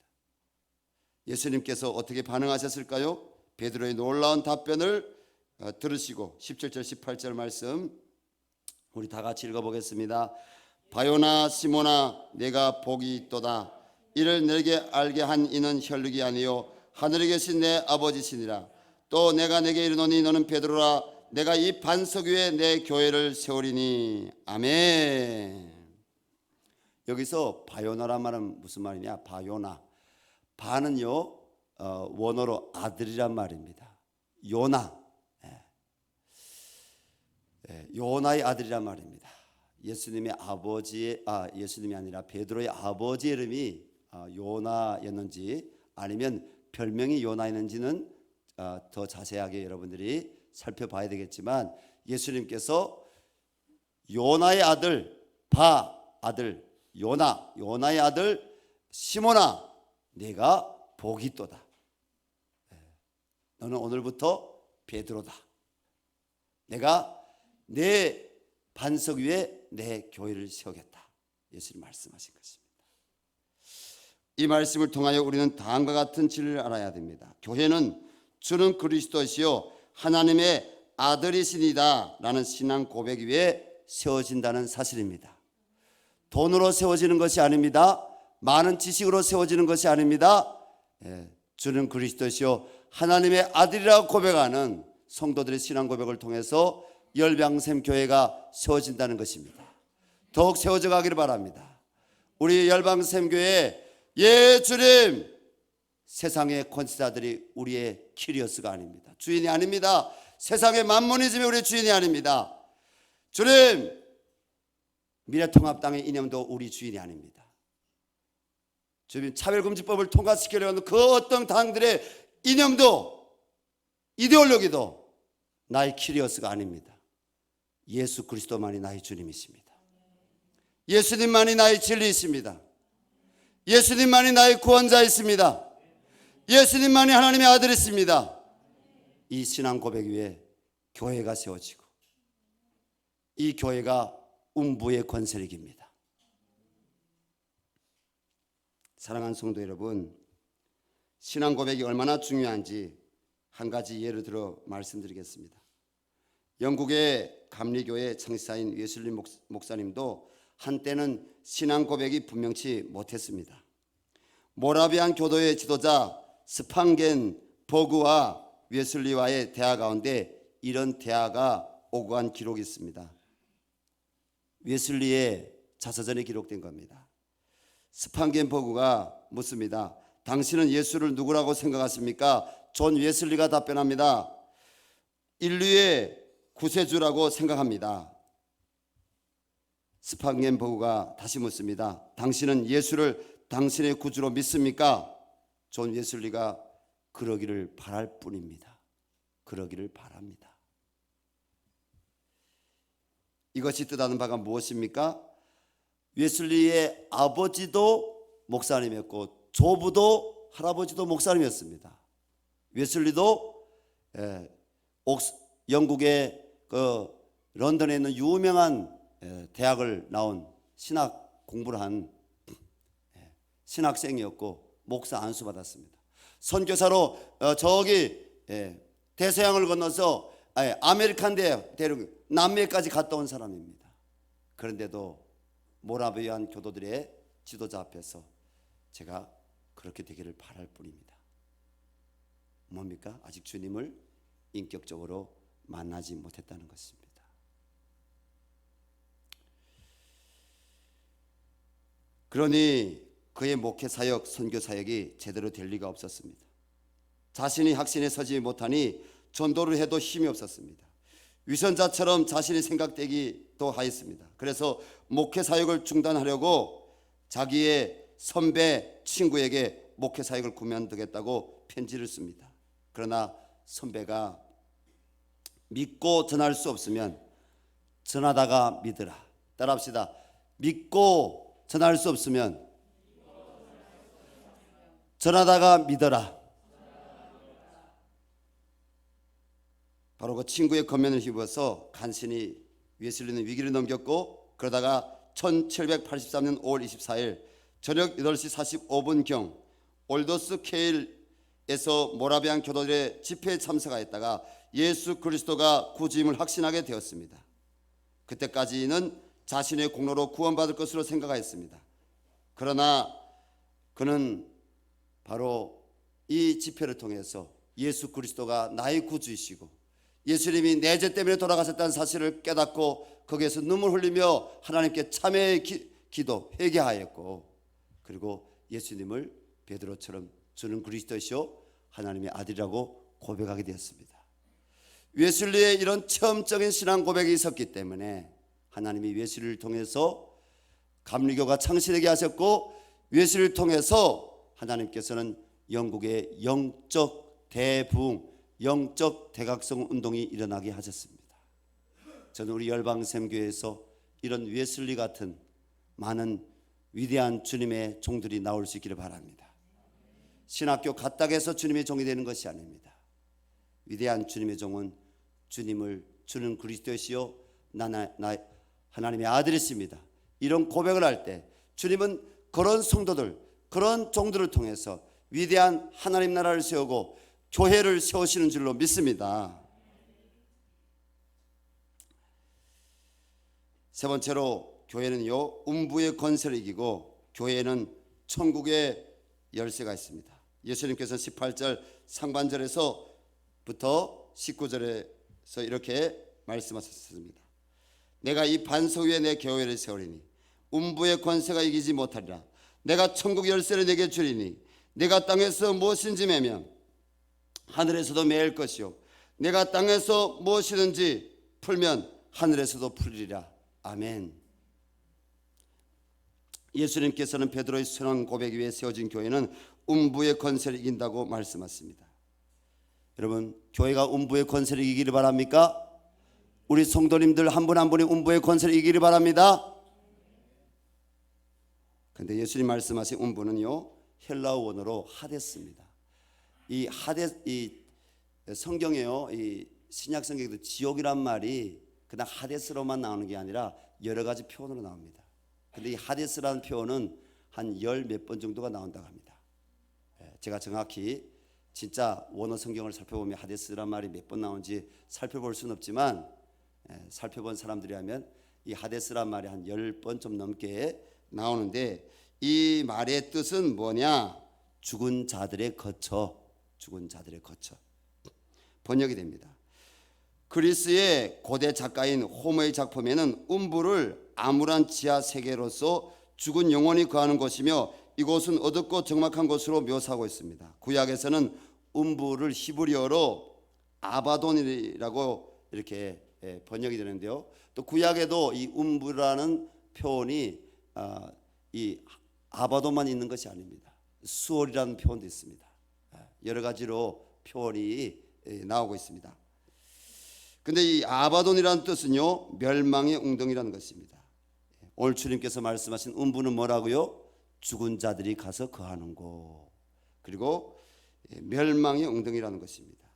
예수님께서 어떻게 반응하셨을까요? 베드로의 놀라운 답변을 들으시고 17절 18절 말씀 우리 다 같이 읽어보겠습니다. 바요나 시몬아, 내가 복이 있도다. 이를 내게 알게 한 이는 혈육이 아니요 하늘에 계신 내 아버지시니라. 또 내가 내게 이르노니 너는 베드로라. 내가 이 반석 위에 내 교회를 세우리니. 아멘. 여기서 바요나란 말은 무슨 말이냐? 바요나, 바는요 원어로 아들이란 말입니다. 요나, 요나의 아들이란 말입니다. 예수님이 아니라 베드로의 아버지 이름이 요나였는지 아니면 별명이 요나였는지는 더 자세하게 여러분들이 살펴봐야 되겠지만, 예수님께서 요나의 아들 아들 요나의 아들 시몬아, 네가 복이 있도다. 너는 오늘부터 베드로다. 내가 내 반석 위에 내 교회를 세우겠다. 예수님 말씀하신 것입니다. 이 말씀을 통하여 우리는 다음과 같은 진리를 알아야 됩니다. 교회는 주는 그리스도시요 하나님의 아들이시니다 라는 신앙 고백 위에 세워진다는 사실입니다. 돈으로 세워지는 것이 아닙니다. 많은 지식으로 세워지는 것이 아닙니다. 주는 그리스도시요 하나님의 아들이라고 고백하는 성도들의 신앙 고백을 통해서 열방샘 교회가 세워진다는 것입니다. 더욱 세워져 가기를 바랍니다. 우리 열방샘 교회, 예 주님, 세상의 권세자들이 우리의 키리어스가 아닙니다. 주인이 아닙니다. 세상의 만몬이즘이 우리의 주인이 아닙니다. 주님, 미래통합당의 이념도 우리 주인이 아닙니다. 주님, 차별금지법을 통과시키려는 그 어떤 당들의 이념도 이데올로기도 나의 키리어스가 아닙니다. 예수 그리스도만이 나의 주님이십니다. 예수님만이 나의 진리이십니다. 예수님만이 나의 구원자이십니다. 예수님만이 하나님의 아들이십니다. 이 신앙 고백 위에 교회가 세워지고 이 교회가 음부의 권세를 이깁니다. 사랑하는 성도 여러분, 신앙 고백이 얼마나 중요한지 한 가지 예를 들어 말씀드리겠습니다. 영국의 감리교회 창시자인 웨슬리 목사님도 한때는 신앙 고백이 분명치 못했습니다. 모라비안 교도의 지도자 스판겐 버그와 웨슬리와의 대화 가운데 이런 대화가 오고 간 기록이 있습니다. 웨슬리의 자서전에 기록된 겁니다. 스판겐 버그가 묻습니다. 당신은 예수를 누구라고 생각하십니까? 존 웨슬리가 답변합니다. 인류의 구세주라고 생각합니다. 스판겐 버그가 다시 묻습니다. 당신은 예수를 당신의 구주로 믿습니까? 존 웨슬리가 그러기를 바랄 뿐입니다. 그러기를 바랍니다. 이것이 뜻하는 바가 무엇입니까? 웨슬리의 아버지도 목사님이었고 조부도 할아버지도 목사님이었습니다. 웨슬리도 영국의 그 런던에 있는 유명한 대학을 나온 신학 공부를 한 신학생이었고 목사 안수 받았습니다. 선교사로 저기 대서양을 건너서 아메리칸 대륙 남미에까지 갔다 온 사람입니다. 그런데도 모라비안 교도들의 지도자 앞에서 제가 그렇게 되기를 바랄 뿐입니다. 뭡니까? 아직 주님을 인격적으로 만나지 못했다는 것입니다. 그러니 그의 목회 사역, 선교 사역이 제대로 될 리가 없었습니다. 자신이 확신에 서지 못하니 전도를 해도 힘이 없었습니다. 위선자처럼 자신이 생각되기도 하였습니다. 그래서 목회 사역을 중단하려고 자기의 선배 친구에게 목회 사역을 그만두겠다고 편지를 씁니다. 그러나 선배가 믿고 전할 수 없으면 전하다가 믿으라. 따라합시다. 믿고 전할 수 없으면 전하다가 믿어라. 바로 그 친구의 권면을 힘입어서 간신히 웨슬리는 위기를 넘겼고, 그러다가 1783년 5월 24일 저녁 8시 45분경 올더스 케일에서 모라비안 교도들의 집회에 참석하였다가 예수 그리스도가 구주임을 확신하게 되었습니다. 그때까지는 자신의 공로로 구원받을 것으로 생각하였습니다. 그러나 그는 바로 이 집회를 통해서 예수 그리스도가 나의 구주이시고 예수님이 내 죄 때문에 돌아가셨다는 사실을 깨닫고 거기에서 눈물 흘리며 하나님께 참회의 기도 회개하였고, 그리고 예수님을 베드로처럼 주는 그리스도시요 하나님의 아들이라고 고백하게 되었습니다. 웨슬리의 이런 체험적인 신앙 고백이 있었기 때문에 하나님이 웨슬리를 통해서 감리교가 창시되게 하셨고, 웨슬리를 통해서 하나님께서는 영국의 영적 대부흥, 영적 대각성 운동이 일어나게 하셨습니다. 저는 우리 열방샘교회에서 이런 웨슬리 같은 많은 위대한 주님의 종들이 나올 수 있기를 바랍니다. 신학교 가딱에서 주님의 종이 되는 것이 아닙니다. 위대한 주님의 종은 주님을 주는 그리스도시요 나 하나님의 아들이십니다. 이런 고백을 할 때 주님은 그런 성도들, 그런 종들을 통해서 위대한 하나님 나라를 세우고 교회를 세우시는 줄로 믿습니다. 세 번째로 교회는요, 음부의 권세를 이기고 교회에는 천국의 열쇠가 있습니다. 예수님께서는 18절 상반절에서부터 19절에서 이렇게 말씀하셨습니다. 내가 이 반석 위에 내 교회를 세우리니 음부의 권세가 이기지 못하리라. 내가 천국 열쇠를 내게 주리니 내가 땅에서 무엇인지 매면 하늘에서도 매일 것이요 내가 땅에서 무엇이든지 풀면 하늘에서도 풀리리라. 아멘. 예수님께서는 베드로의 선한 고백 위에 세워진 교회는 음부의 권세를 이긴다고 말씀하십니다. 여러분, 교회가 음부의 권세를 이기기를 바랍니까? 우리 성도님들 한 분 한 분이 음부의 권세를 이기기를 바랍니다. 그런데 예수님 말씀하신 음부는요, 헬라어 원어로 하데스입니다. 이 성경에요, 이 신약 성경에도 지옥이란 말이 그냥 하데스로만 나오는 게 아니라 여러 가지 표현으로 나옵니다. 근데 이 하데스라는 표현은 한 열 몇 번 정도가 나온다고 합니다. 제가 정확히 진짜 원어 성경을 살펴보면 하데스라는 말이 몇 번 나온지 살펴볼 수는 없지만 살펴본 사람들이 하면 이 하데스라는 말이 한 10번 좀 넘게 나오는데 이 말의 뜻은 뭐냐? 죽은 자들의 거처, 죽은 자들의 거처. 번역이 됩니다. 그리스의 고대 작가인 호머의 작품에는 음부를 암울한 지하 세계로서 죽은 영혼이 거하는 곳이며 이곳은 어둡고 적막한 곳으로 묘사하고 있습니다. 구약에서는 음부를 히브리어로 아바돈이라고 이렇게 번역이 되는데요. 또 구약에도 이 음부라는 표현이 이 아바돈만 있는 것이 아닙니다. 수월이라는 표현도 있습니다. 여러 가지로 표현이 나오고 있습니다. 근데 이 아바돈이라는 뜻은요, 멸망의 웅덩이라는 것입니다. 오늘 주님께서 말씀하신 음부는 뭐라고요? 죽은 자들이 가서 거하는 곳. 그리고 멸망의 웅덩이라는 것입니다.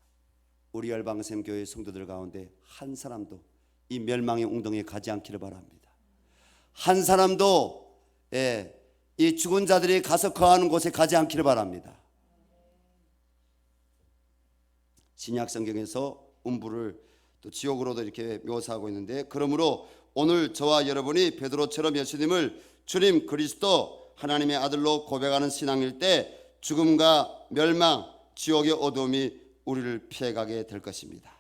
우리 열방샘교회 성도들 가운데 한 사람도 이 멸망의 웅덩이에 가지 않기를 바랍니다. 한 사람도 이 죽은 자들이 가서 거하는 곳에 가지 않기를 바랍니다. 신약 성경에서 음부를 또 지옥으로도 이렇게 묘사하고 있는데, 그러므로 오늘 저와 여러분이 베드로처럼 예수님을 주님 그리스도 하나님의 아들로 고백하는 신앙일 때 죽음과 멸망, 지옥의 어두움이 우리를 피해가게 될 것입니다.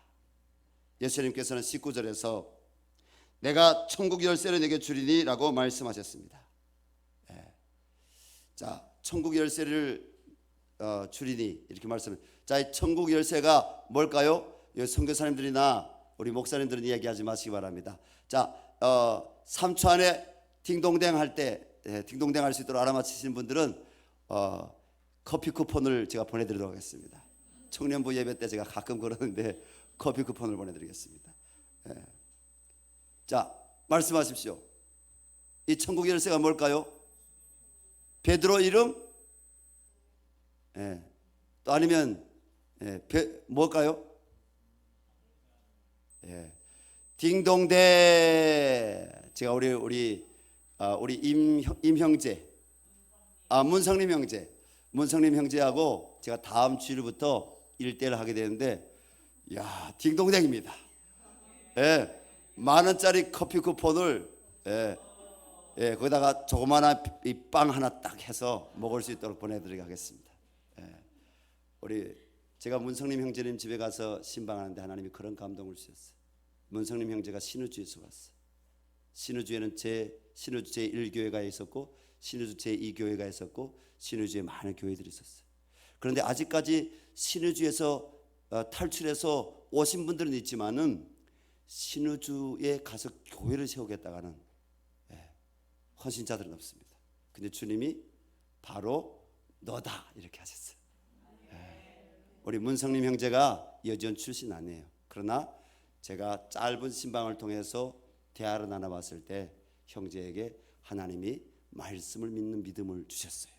예수님께서는 19절에서 내가 천국 열쇠를 내게 주리니 라고 말씀하셨습니다. 자, 천국 열쇠를 주리니 이렇게 말씀을. 자, 이 천국 열쇠가 뭘까요? 선교사님들이나 우리 목사님들은 이야기하지 마시기 바랍니다. 자, 3초 안에 딩동댕 할 때 딩동댕 할 수 있도록 알아맞히시는 분들은 커피 쿠폰을 제가 보내드리도록 하겠습니다. 청년부 예배 때 제가 가끔 그러는데 커피 쿠폰을 보내드리겠습니다. 자, 말씀하십시오. 이 천국 열쇠가 뭘까요? 베드로 이름? 또 아니면 뭘까요? 딩동댕. 제가 우리 임 형제, 문성님 형제하고 제가 다음 주일부터 1대1 하게 되는데, 야, 딩동댕입니다. 만 원짜리 커피 쿠폰을 거기다가 조그마한 이 빵 하나 딱 해서 먹을 수 있도록 보내드리게 하겠습니다. 제가 문성님 형제님 집에 가서 신방하는데 하나님이 그런 감동을 주셨어요. 문성님 형제가 신우주에서 왔어요. 신우주에는 신우주 제1교회가 있었고 신우주 제2교회가 있었고 신우주에 많은 교회들이 있었어요. 그런데 아직까지 신우주에서 탈출해서 오신 분들은 있지만은 신우주에 가서 교회를 세우겠다가는 헌신자들은 없습니다. 근데 주님이 바로 너다 이렇게 하셨어요. 우리 문성림 형제가 여지원 출신 아니에요. 그러나 제가 짧은 신방을 통해서 대화를 나눠봤을 때 형제에게 하나님이 말씀을 믿는 믿음을 주셨어요.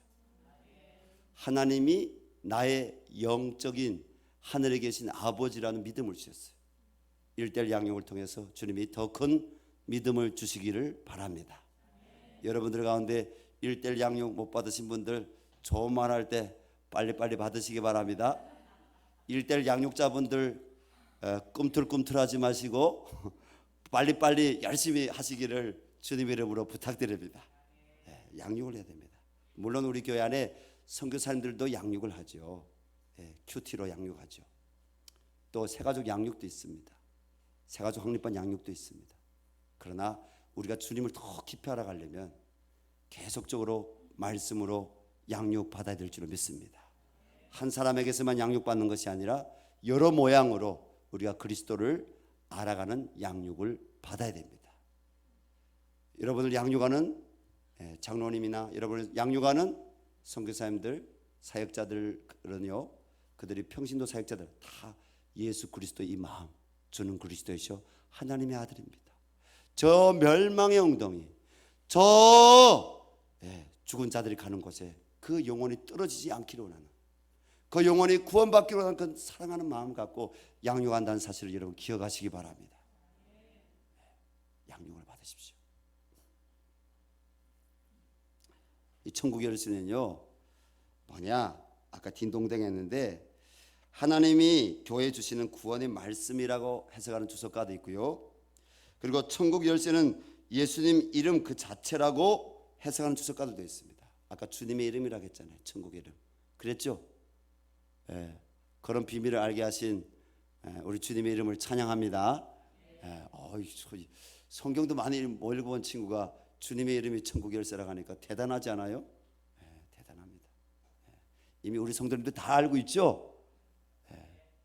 하나님이 나의 영적인 하늘에 계신 아버지라는 믿음을 주셨어요. 일대일 양육을 통해서 주님이 더 큰 믿음을 주시기를 바랍니다. 여러분들 가운데 일대일 양육 못 받으신 분들 좋은 말 할 때 빨리빨리 받으시기 바랍니다. 일대일 양육자분들 꿈틀꿈틀하지 마시고 빨리빨리 열심히 하시기를 주님의 이름으로 부탁드립니다. 양육을 해야 됩니다. 물론 우리 교회 안에 선교사님들도 양육을 하죠. 큐티로 양육하죠. 또 새가족 양육도 있습니다. 새가족 확립반 양육도 있습니다. 그러나 우리가 주님을 더 깊이 알아가려면 계속적으로 말씀으로 양육받아야 될 줄로 믿습니다. 한 사람에게서만 양육받는 것이 아니라 여러 모양으로 우리가 그리스도를 알아가는 양육을 받아야 됩니다. 여러분을 양육하는 장로님이나 여러분을 양육하는 선교사님들, 사역자들은요, 그들이 평신도 사역자들 다 예수 그리스도의 이 마음, 주는 그리스도이셔 하나님의 아들입니다. 저 멸망의 엉덩이, 저 죽은 자들이 가는 곳에 그 영혼이 떨어지지 않기를 원하는, 그 영혼이 구원받기를 원하는 그 사랑하는 마음 갖고 양육한다는 사실을 여러분 기억하시기 바랍니다. 양육을 받으십시오. 이 천국 열쇠는요 뭐냐, 아까 딩동댕 했는데 하나님이 교회에 주시는 구원의 말씀이라고 해석하는 주석가도 있고요, 그리고 천국 열쇠는 예수님 이름 그 자체라고 해석하는 주석가들도 있습니다. 아까 주님의 이름이라고 했잖아요. 천국의 이름 그랬죠. 그런 비밀을 알게 하신 우리 주님의 이름을 찬양합니다. 성경도 많이 못 읽어본 친구가 주님의 이름이 천국 열쇠라고 하니까 대단하지 않아요? 대단합니다. 이미 우리 성도님들 다 알고 있죠.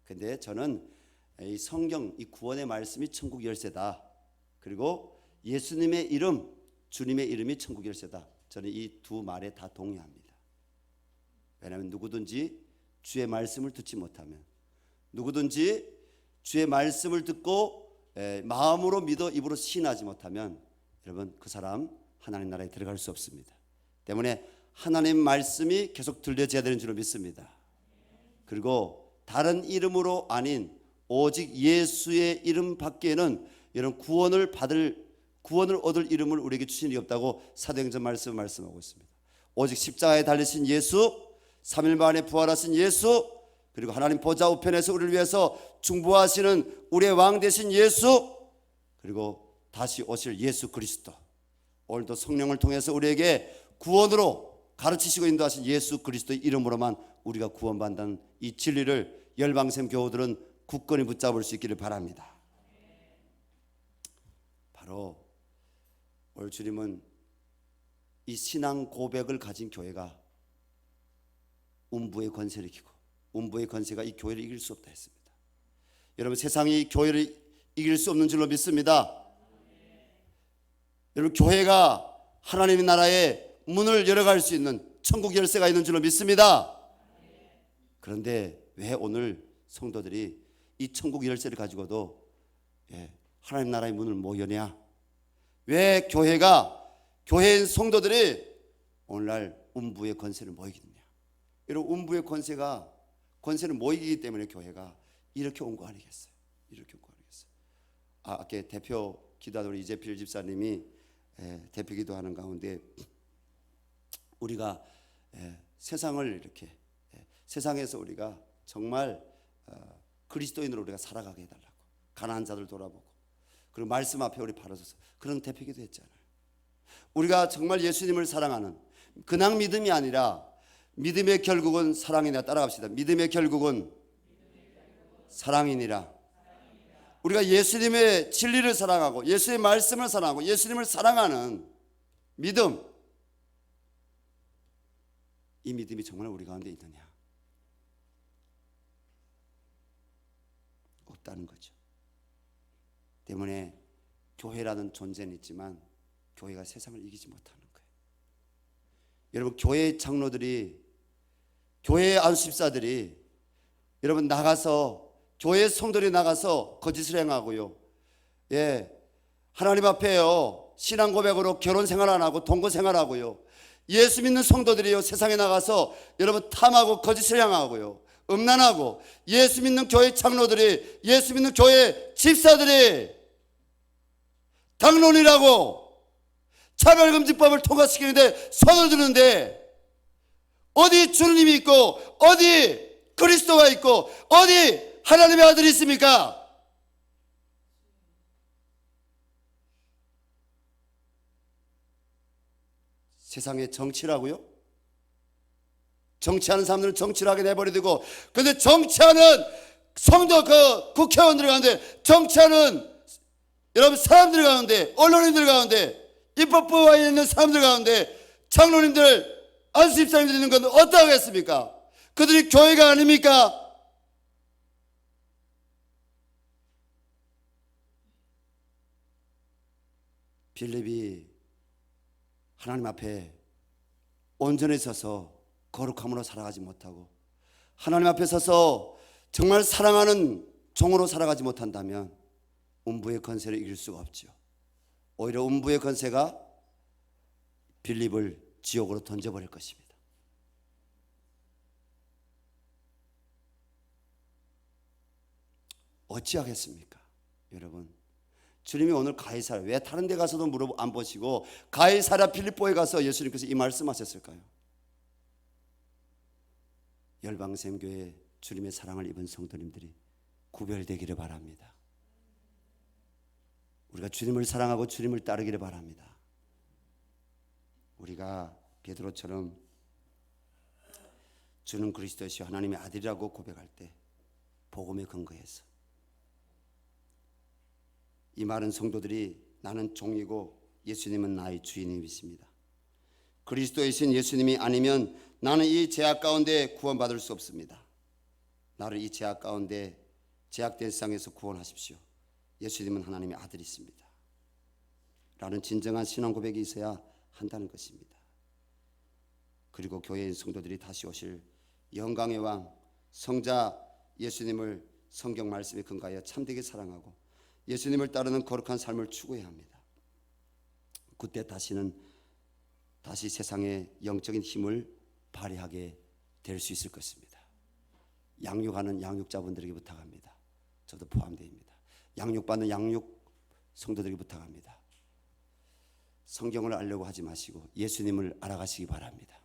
근데 저는 이 성경, 이 구원의 말씀이 천국 열쇠다. 그리고 예수님의 이름, 주님의 이름이 천국 열쇠다. 저는 이 두 말에 다 동의합니다. 왜냐하면 누구든지 주의 말씀을 듣지 못하면, 누구든지 주의 말씀을 듣고 마음으로 믿어 입으로 시인하지 못하면 여러분 그 사람 하나님 나라에 들어갈 수 없습니다. 때문에 하나님 말씀이 계속 들려져야 되는 줄로 믿습니다. 그리고 다른 이름으로 아닌 오직 예수의 이름 밖에는 이런 구원을 얻을 이름을 우리에게 주신 이 없다고 사도행전 말씀하고 있습니다. 오직 십자가에 달리신 예수, 3일 만에 부활하신 예수, 그리고 하나님 보좌 우편에서 우리를 위해서 중보하시는 우리의 왕 되신 예수, 그리고 다시 오실 예수 그리스도, 오늘도 성령을 통해서 우리에게 구원으로 가르치시고 인도하신 예수 그리스도의 이름으로만 우리가 구원받는 이 진리를 열방샘 교우들은 굳건히 붙잡을 수 있기를 바랍니다. 바로 오늘 주님은 이 신앙 고백을 가진 교회가 음부의 권세를 이기고 음부의 권세가 이 교회를 이길 수 없다 했습니다. 여러분 세상이 교회를 이길 수 없는 줄로 믿습니다. 여러분 교회가 하나님의 나라의 문을 열어갈 수 있는 천국 열쇠가 있는 줄로 믿습니다. 그런데 왜 오늘 성도들이 이 천국 열쇠를 가지고도 하나님 나라의 문을 못 여냐? 왜 교회인 성도들이 오늘날 음부의 권세를 못 이기느냐? 여러분 음부의 권세를 못 이기기 때문에 교회가 이렇게 온 거 아니겠어요? 이렇게 온 거 아니겠어요? 아까 대표 기도하던 우리 이재필 집사님이 대표 기도하는 가운데 우리가 세상을 이렇게 세상에서 우리가 정말 그리스도인으로 우리가 살아가게 해달라고, 가난한 자들 돌아보고, 그리고 말씀 앞에 우리 바라서서 그런 대표 기도했잖아요. 우리가 정말 예수님을 사랑하는 그냥 믿음이 아니라 믿음의 결국은 사랑이니라. 따라갑시다. 믿음의 결국은 사랑이니라. 우리가 예수님의 진리를 사랑하고 예수의 말씀을 사랑하고 예수님을 사랑하는 믿음, 이 믿음이 정말 우리 가운데 있느냐? 없다는 거죠. 때문에 교회라는 존재는 있지만 교회가 세상을 이기지 못하는 거예요. 여러분 교회 장로들이, 교회의 안수집사들이 여러분 나가서 교회 성도들이 나가서 거짓을 행하고요. 하나님 앞에요 신앙 고백으로 결혼 생활 안 하고 동거 생활하고요. 예수 믿는 성도들이요 세상에 나가서 여러분 탐하고 거짓을 행하고요. 음란하고 예수 믿는 교회 장로들이 예수 믿는 교회 집사들이 당론이라고 차별금지법을 통과시키는데 손을 드는데 어디 주님이 있고 어디 그리스도가 있고 어디 하나님의 아들이 있습니까? 세상에 정치라고요? 정치하는 사람들은 정치를 하게 내버려두고 근데 정치하는 성도 국회의원들 가운데 정치하는 여러분 사람들 가운데 언론인들 가운데 입법부에 있는 사람들 가운데 장로님들 안수 집사님들 있는 건 어떠하겠습니까? 그들이 교회가 아닙니까? 빌립이 하나님 앞에 온전히 서서 거룩함으로 살아가지 못하고 하나님 앞에 서서 정말 사랑하는 종으로 살아가지 못한다면 음부의 권세를 이길 수가 없죠. 오히려 음부의 권세가 빌립을 지옥으로 던져버릴 것입니다. 어찌하겠습니까? 여러분 주님이 오늘 가이사랴 왜 다른 데 가서도 안 보시고 가이사랴 빌립보에 가서 예수님께서 이 말씀하셨을까요? 열방샘교회 주님의 사랑을 입은 성도님들이 구별되기를 바랍니다. 우리가 주님을 사랑하고 주님을 따르기를 바랍니다. 우리가 베드로처럼 주는 그리스도시요 하나님의 아들이라고 고백할 때 복음에 근거해서 이 많은 성도들이 나는 종이고 예수님은 나의 주인님이십니다. 그리스도이신 예수님이 아니면 나는 이 죄악 가운데 구원받을 수 없습니다. 나를 이 죄악 가운데 죄악된 세상에서 구원하십시오. 예수님은 하나님의 아들이십니다. 라는 진정한 신앙 고백이 있어야 한다는 것입니다. 그리고 교회의 성도들이 다시 오실 영광의 왕 성자 예수님을 성경 말씀에 근거하여 참되게 사랑하고 예수님을 따르는 거룩한 삶을 추구해야 합니다. 그때 다시 세상의 영적인 힘을 발휘하게 될 수 있을 것입니다. 양육하는 양육자분들에게 부탁합니다. 저도 포함됩니다. 양육받는 양육 성도들에게 부탁합니다. 성경을 알려고 하지 마시고 예수님을 알아가시기 바랍니다.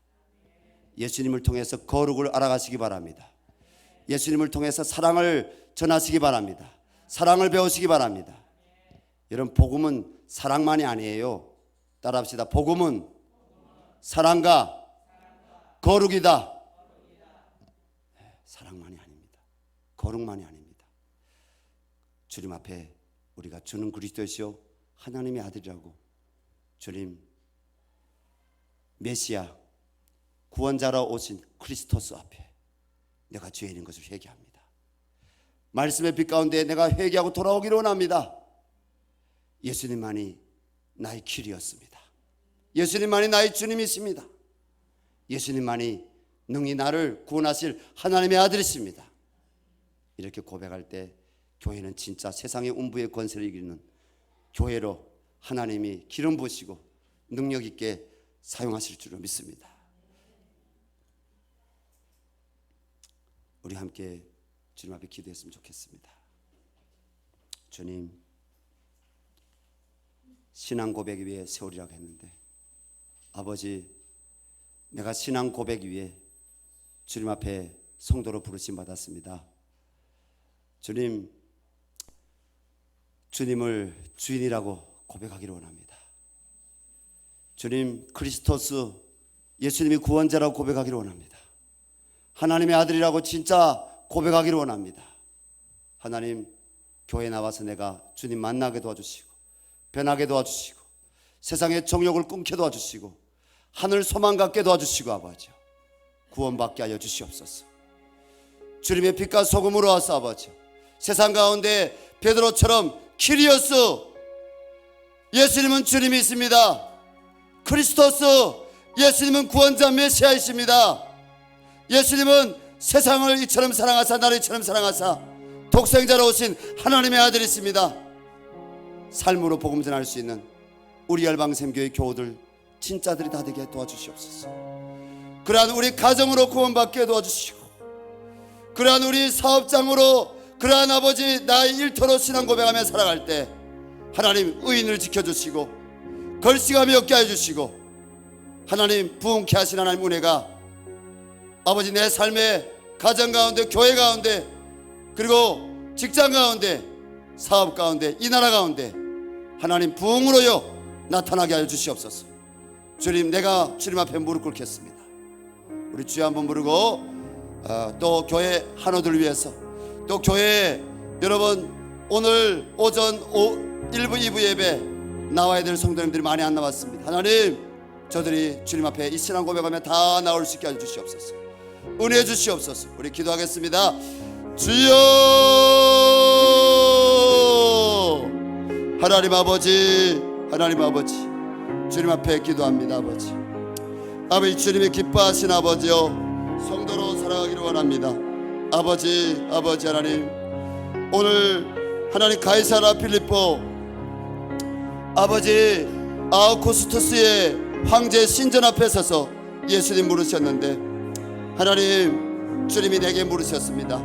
예수님을 통해서 거룩을 알아가시기 바랍니다. 예수님을 통해서 사랑을 전하시기 바랍니다. 사랑을 배우시기 바랍니다. 여러분 복음은 사랑만이 아니에요. 따라합시다. 복음은 사랑과 거룩이다. 사랑만이 아닙니다. 거룩만이 아닙니다. 주님 앞에 우리가 주는 그리스도시요 하나님의 아들이라고 주님 메시아 구원자로 오신 크리스토스 앞에 내가 죄인인 것을 회개합니다. 말씀의 빛 가운데 내가 회개하고 돌아오기를 원합니다. 예수님만이 나의 길이었습니다. 예수님만이 나의 주님이십니다. 예수님만이 능히 나를 구원하실 하나님의 아들이십니다. 이렇게 고백할 때 교회는 진짜 세상의 음부의 권세를 이기는 교회로 하나님이 기름 부으시고 능력 있게 사용하실 줄로 믿습니다. 우리 함께 주님 앞에 기도했으면 좋겠습니다. 주님, 신앙 고백 위에 세월이라고 했는데 아버지, 내가 신앙 고백 위에 주님 앞에 성도로 부르심 받았습니다. 주님, 주님을 주인이라고 고백하기를 원합니다. 주님, 그리스토스 예수님이 구원자라고 고백하기를 원합니다. 하나님의 아들이라고 진짜 고백하기를 원합니다. 하나님, 교회 나와서 내가 주님 만나게 도와주시고 변하게 도와주시고 세상의 정욕을 끊게 도와주시고 하늘 소망 갖게 도와주시고 아버지 구원받게 하여 주시옵소서. 주님의 빛과 소금으로 와서 아버지 세상 가운데 베드로처럼 키리오스 예수님은 주님이 있습니다. 크리스토스 예수님은 구원자 메시아이십니다. 예수님은 세상을 이처럼 사랑하사 나를 이처럼 사랑하사 독생자로 오신 하나님의 아들이 있습니다. 삶으로 복음 전할 수 있는 우리 열방샘교회 교우들 진짜들이 다 되게 도와주시옵소서. 그러한 우리 가정으로 구원받게 도와주시고, 그러한 우리 사업장으로, 그러한 아버지 나의 일터로 신앙 고백하며 살아갈 때 하나님 의인을 지켜주시고 걸시감이 없게 해주시고, 하나님 부흥케 하신 하나님 은혜가 아버지 내 삶의 가정 가운데, 교회 가운데, 그리고 직장 가운데, 사업 가운데, 이 나라 가운데 하나님 부흥으로요 나타나게 하여 주시옵소서. 주님, 내가 주님 앞에 무릎 꿇겠습니다. 우리 주여 한번 부르고 또 교회 한우들 위해서, 또 교회 여러분 오늘 오전 1부 2부 예배 나와야 될 성도님들이 많이 안 나왔습니다. 하나님, 저들이 주님 앞에 이 신앙 고백하며 다 나올 수 있게 해 주시옵소서. 은혜 주시옵소서. 우리 기도하겠습니다. 주여, 하나님 아버지, 하나님 아버지, 주님 앞에 기도합니다. 아버지, 아버지 주님이 기뻐하신 아버지여, 성도로 살아가기를 원합니다. 아버지, 아버지 하나님, 오늘 하나님 가이사라 필리포 아버지 아우구스투스의 황제 신전 앞에 서서 예수님 물으셨는데, 하나님 주님이 내게 물으셨습니다.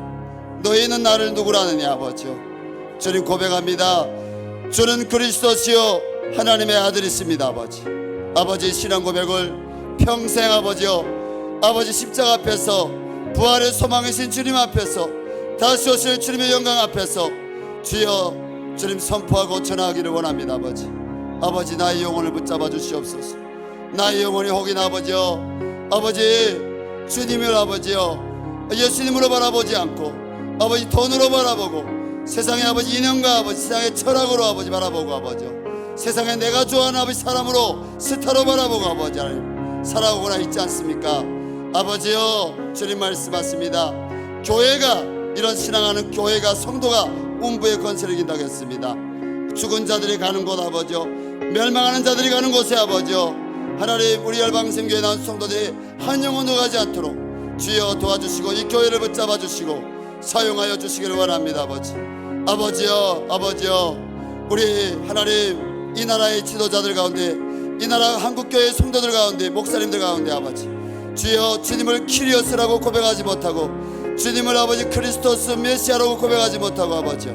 너희는 나를 누구라 하느냐. 아버지요, 주님 고백합니다. 주는 그리스도시요 하나님의 아들이십니다. 아버지, 아버지 신앙 고백을 평생 아버지요, 아버지 십자가 앞에서 부활의 소망이신 주님 앞에서 다시 오실 주님의 영광 앞에서 주여 주님 선포하고 전하기를 원합니다. 아버지, 아버지 나의 영혼을 붙잡아 주시옵소서. 나의 영혼이 혹이나 아버지요, 아버지 주님을 아버지요 예수님으로 바라보지 않고 아버지 돈으로 바라보고 세상의 아버지 인연과 아버지 세상의 철학으로 아버지 바라보고 아버지요 세상에 내가 좋아하는 아버지 사람으로 스타로 바라보고 아버지 하나님 살아오거나 있지 않습니까? 아버지요, 주님 말씀 맞습니다. 교회가, 이런 신앙하는 교회가, 성도가 운부의 건설을 이긴다고 했습니다. 죽은 자들이 가는 곳 아버지요, 멸망하는 자들이 가는 곳에 아버지요, 하나님 우리 열방샘교회 나온 성도들이 한 영혼도 가지 않도록 주여 도와주시고 이 교회를 붙잡아 주시고 사용하여 주시기를 원합니다. 아버지, 아버지요, 아버지요, 우리 하나님 이 나라의 지도자들 가운데, 이 나라 한국교회 성도들 가운데, 목사님들 가운데 아버지 주여 주님을 키리오스라고 고백하지 못하고 주님을 아버지 크리스토스 메시아라고 고백하지 못하고 아버지요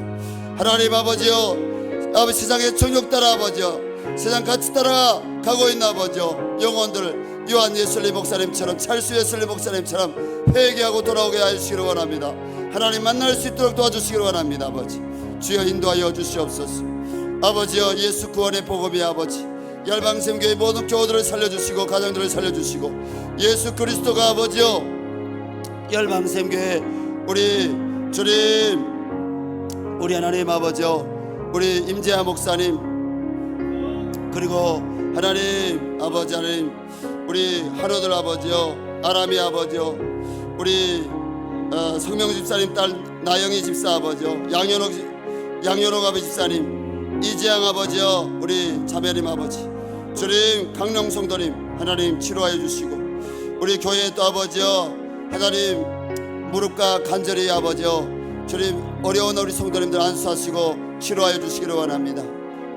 하나님 아버지요, 아버지 세상의 정욕 따라 아버지요 세상 같이 따라가고 있는 아버지요 영혼들 요한 예술리 목사님처럼, 찰수 예술리 목사님처럼 회개하고 돌아오게 하시기를 원합니다. 하나님 만날 수 있도록 도와주시기를 원합니다. 아버지 주여 인도하여 주시옵소서. 아버지여, 예수 구원의 복음이 아버지 열방샘교회 모든 교우들을 살려주시고 가정들을 살려주시고 예수 그리스도가 아버지요 열방샘교회 우리 주님, 우리 하나님 아버지요 우리 임재하 목사님, 그리고 하나님 아버지 하나님 우리 하루들 아버지요 아람이 아버지요 우리 성명 집사님 딸 나영이 집사 아버지요 양현옥 아버지 집사님, 이지양 아버지요 우리 자매님 아버지, 주님 강령 성도님 하나님 치료하여 주시고 우리 교회 또 아버지요 하나님 무릎과 관절이 아버지요 주님 어려운 우리 성도님들 안수하시고 치료하여 주시기를 원합니다.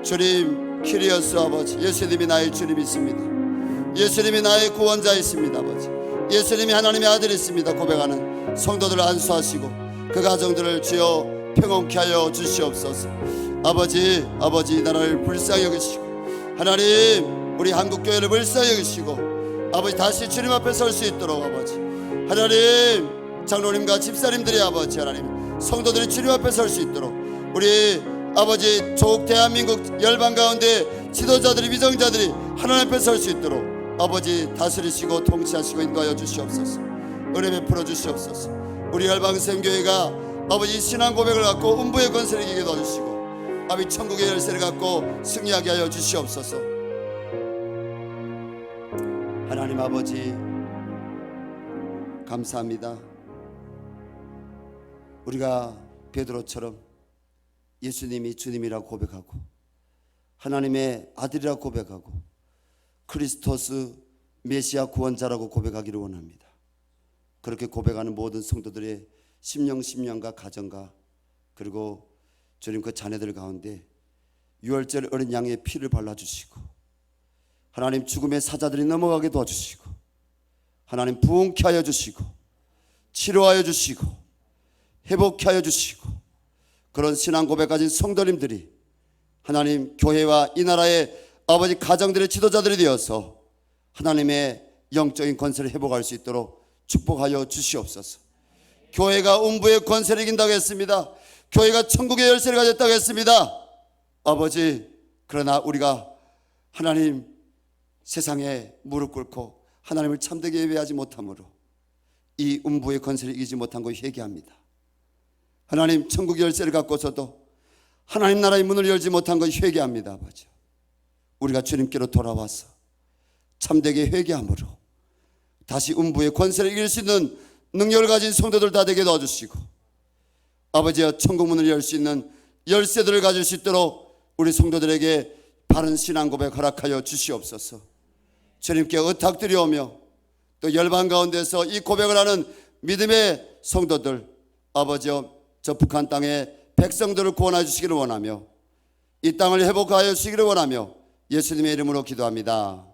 주님 키리오스 아버지, 예수님이 나의 주님이 있습니다. 예수님이 나의 구원자 있습니다. 아버지, 예수님이 하나님의 아들이 있습니다 고백하는 성도들을 안수하시고 그 가정들을 주여 평온케 하여 주시옵소서. 아버지, 아버지 나라를 불쌍히 여기시고 하나님 우리 한국교회를 불쌍히 여기시고 아버지 다시 주님 앞에 설 수 있도록 아버지 하나님 장로님과 집사님들이 아버지 하나님 성도들이 주님 앞에 설 수 있도록 우리 아버지 조국 대한민국 열방 가운데 지도자들이 위정자들이 하나님 앞에 설 수 있도록 아버지 다스리시고 통치하시고 인도하여 주시옵소서. 은혜 베풀어 주시옵소서. 우리 열방샘교회가 아버지 신앙 고백을 갖고 운부의 건설을 이기게 도와주시고 아버지 천국의 열쇠를 갖고 승리하게 하여 주시옵소서. 하나님 아버지 감사합니다. 우리가 베드로처럼 예수님이 주님이라고 고백하고 하나님의 아들이라고 고백하고 크리스토스 메시아 구원자라고 고백하기를 원합니다. 그렇게 고백하는 모든 성도들의 심령과 가정과 그리고 주님 그 자녀들 가운데 유월절 어린 양의 피를 발라주시고 하나님 죽음의 사자들이 넘어가게 도와주시고 하나님 부흥케 하여 주시고 치료하여 주시고 회복케 하여 주시고 그런 신앙 고백 가진 성도님들이 하나님 교회와 이 나라의 아버지 가정들의 지도자들이 되어서 하나님의 영적인 권세를 회복할 수 있도록 축복하여 주시옵소서. 교회가 음부의 권세를 이긴다고 했습니다. 교회가 천국의 열쇠를 가졌다고 했습니다. 아버지, 그러나 우리가 하나님 세상에 무릎 꿇고 하나님을 참되게 예배하지 못함으로 이 음부의 권세를 이기지 못한 거 회개합니다. 하나님 천국의 열쇠를 갖고서도 하나님 나라의 문을 열지 못한 거 회개합니다. 아버지, 우리가 주님께로 돌아와서 참되게 회개함으로 다시 음부의 권세를 이길 수 있는 능력을 가진 성도들 다 되게 도와주시고 아버지여 천국 문을 열 수 있는 열쇠들을 가질 수 있도록 우리 성도들에게 바른 신앙 고백 허락하여 주시옵소서. 주님께 의탁드리오며 또 열방 가운데서 이 고백을 하는 믿음의 성도들 아버지여 저 북한 땅의 백성들을 구원해 주시기를 원하며 이 땅을 회복하여 주시기를 원하며 예수님의 이름으로 기도합니다.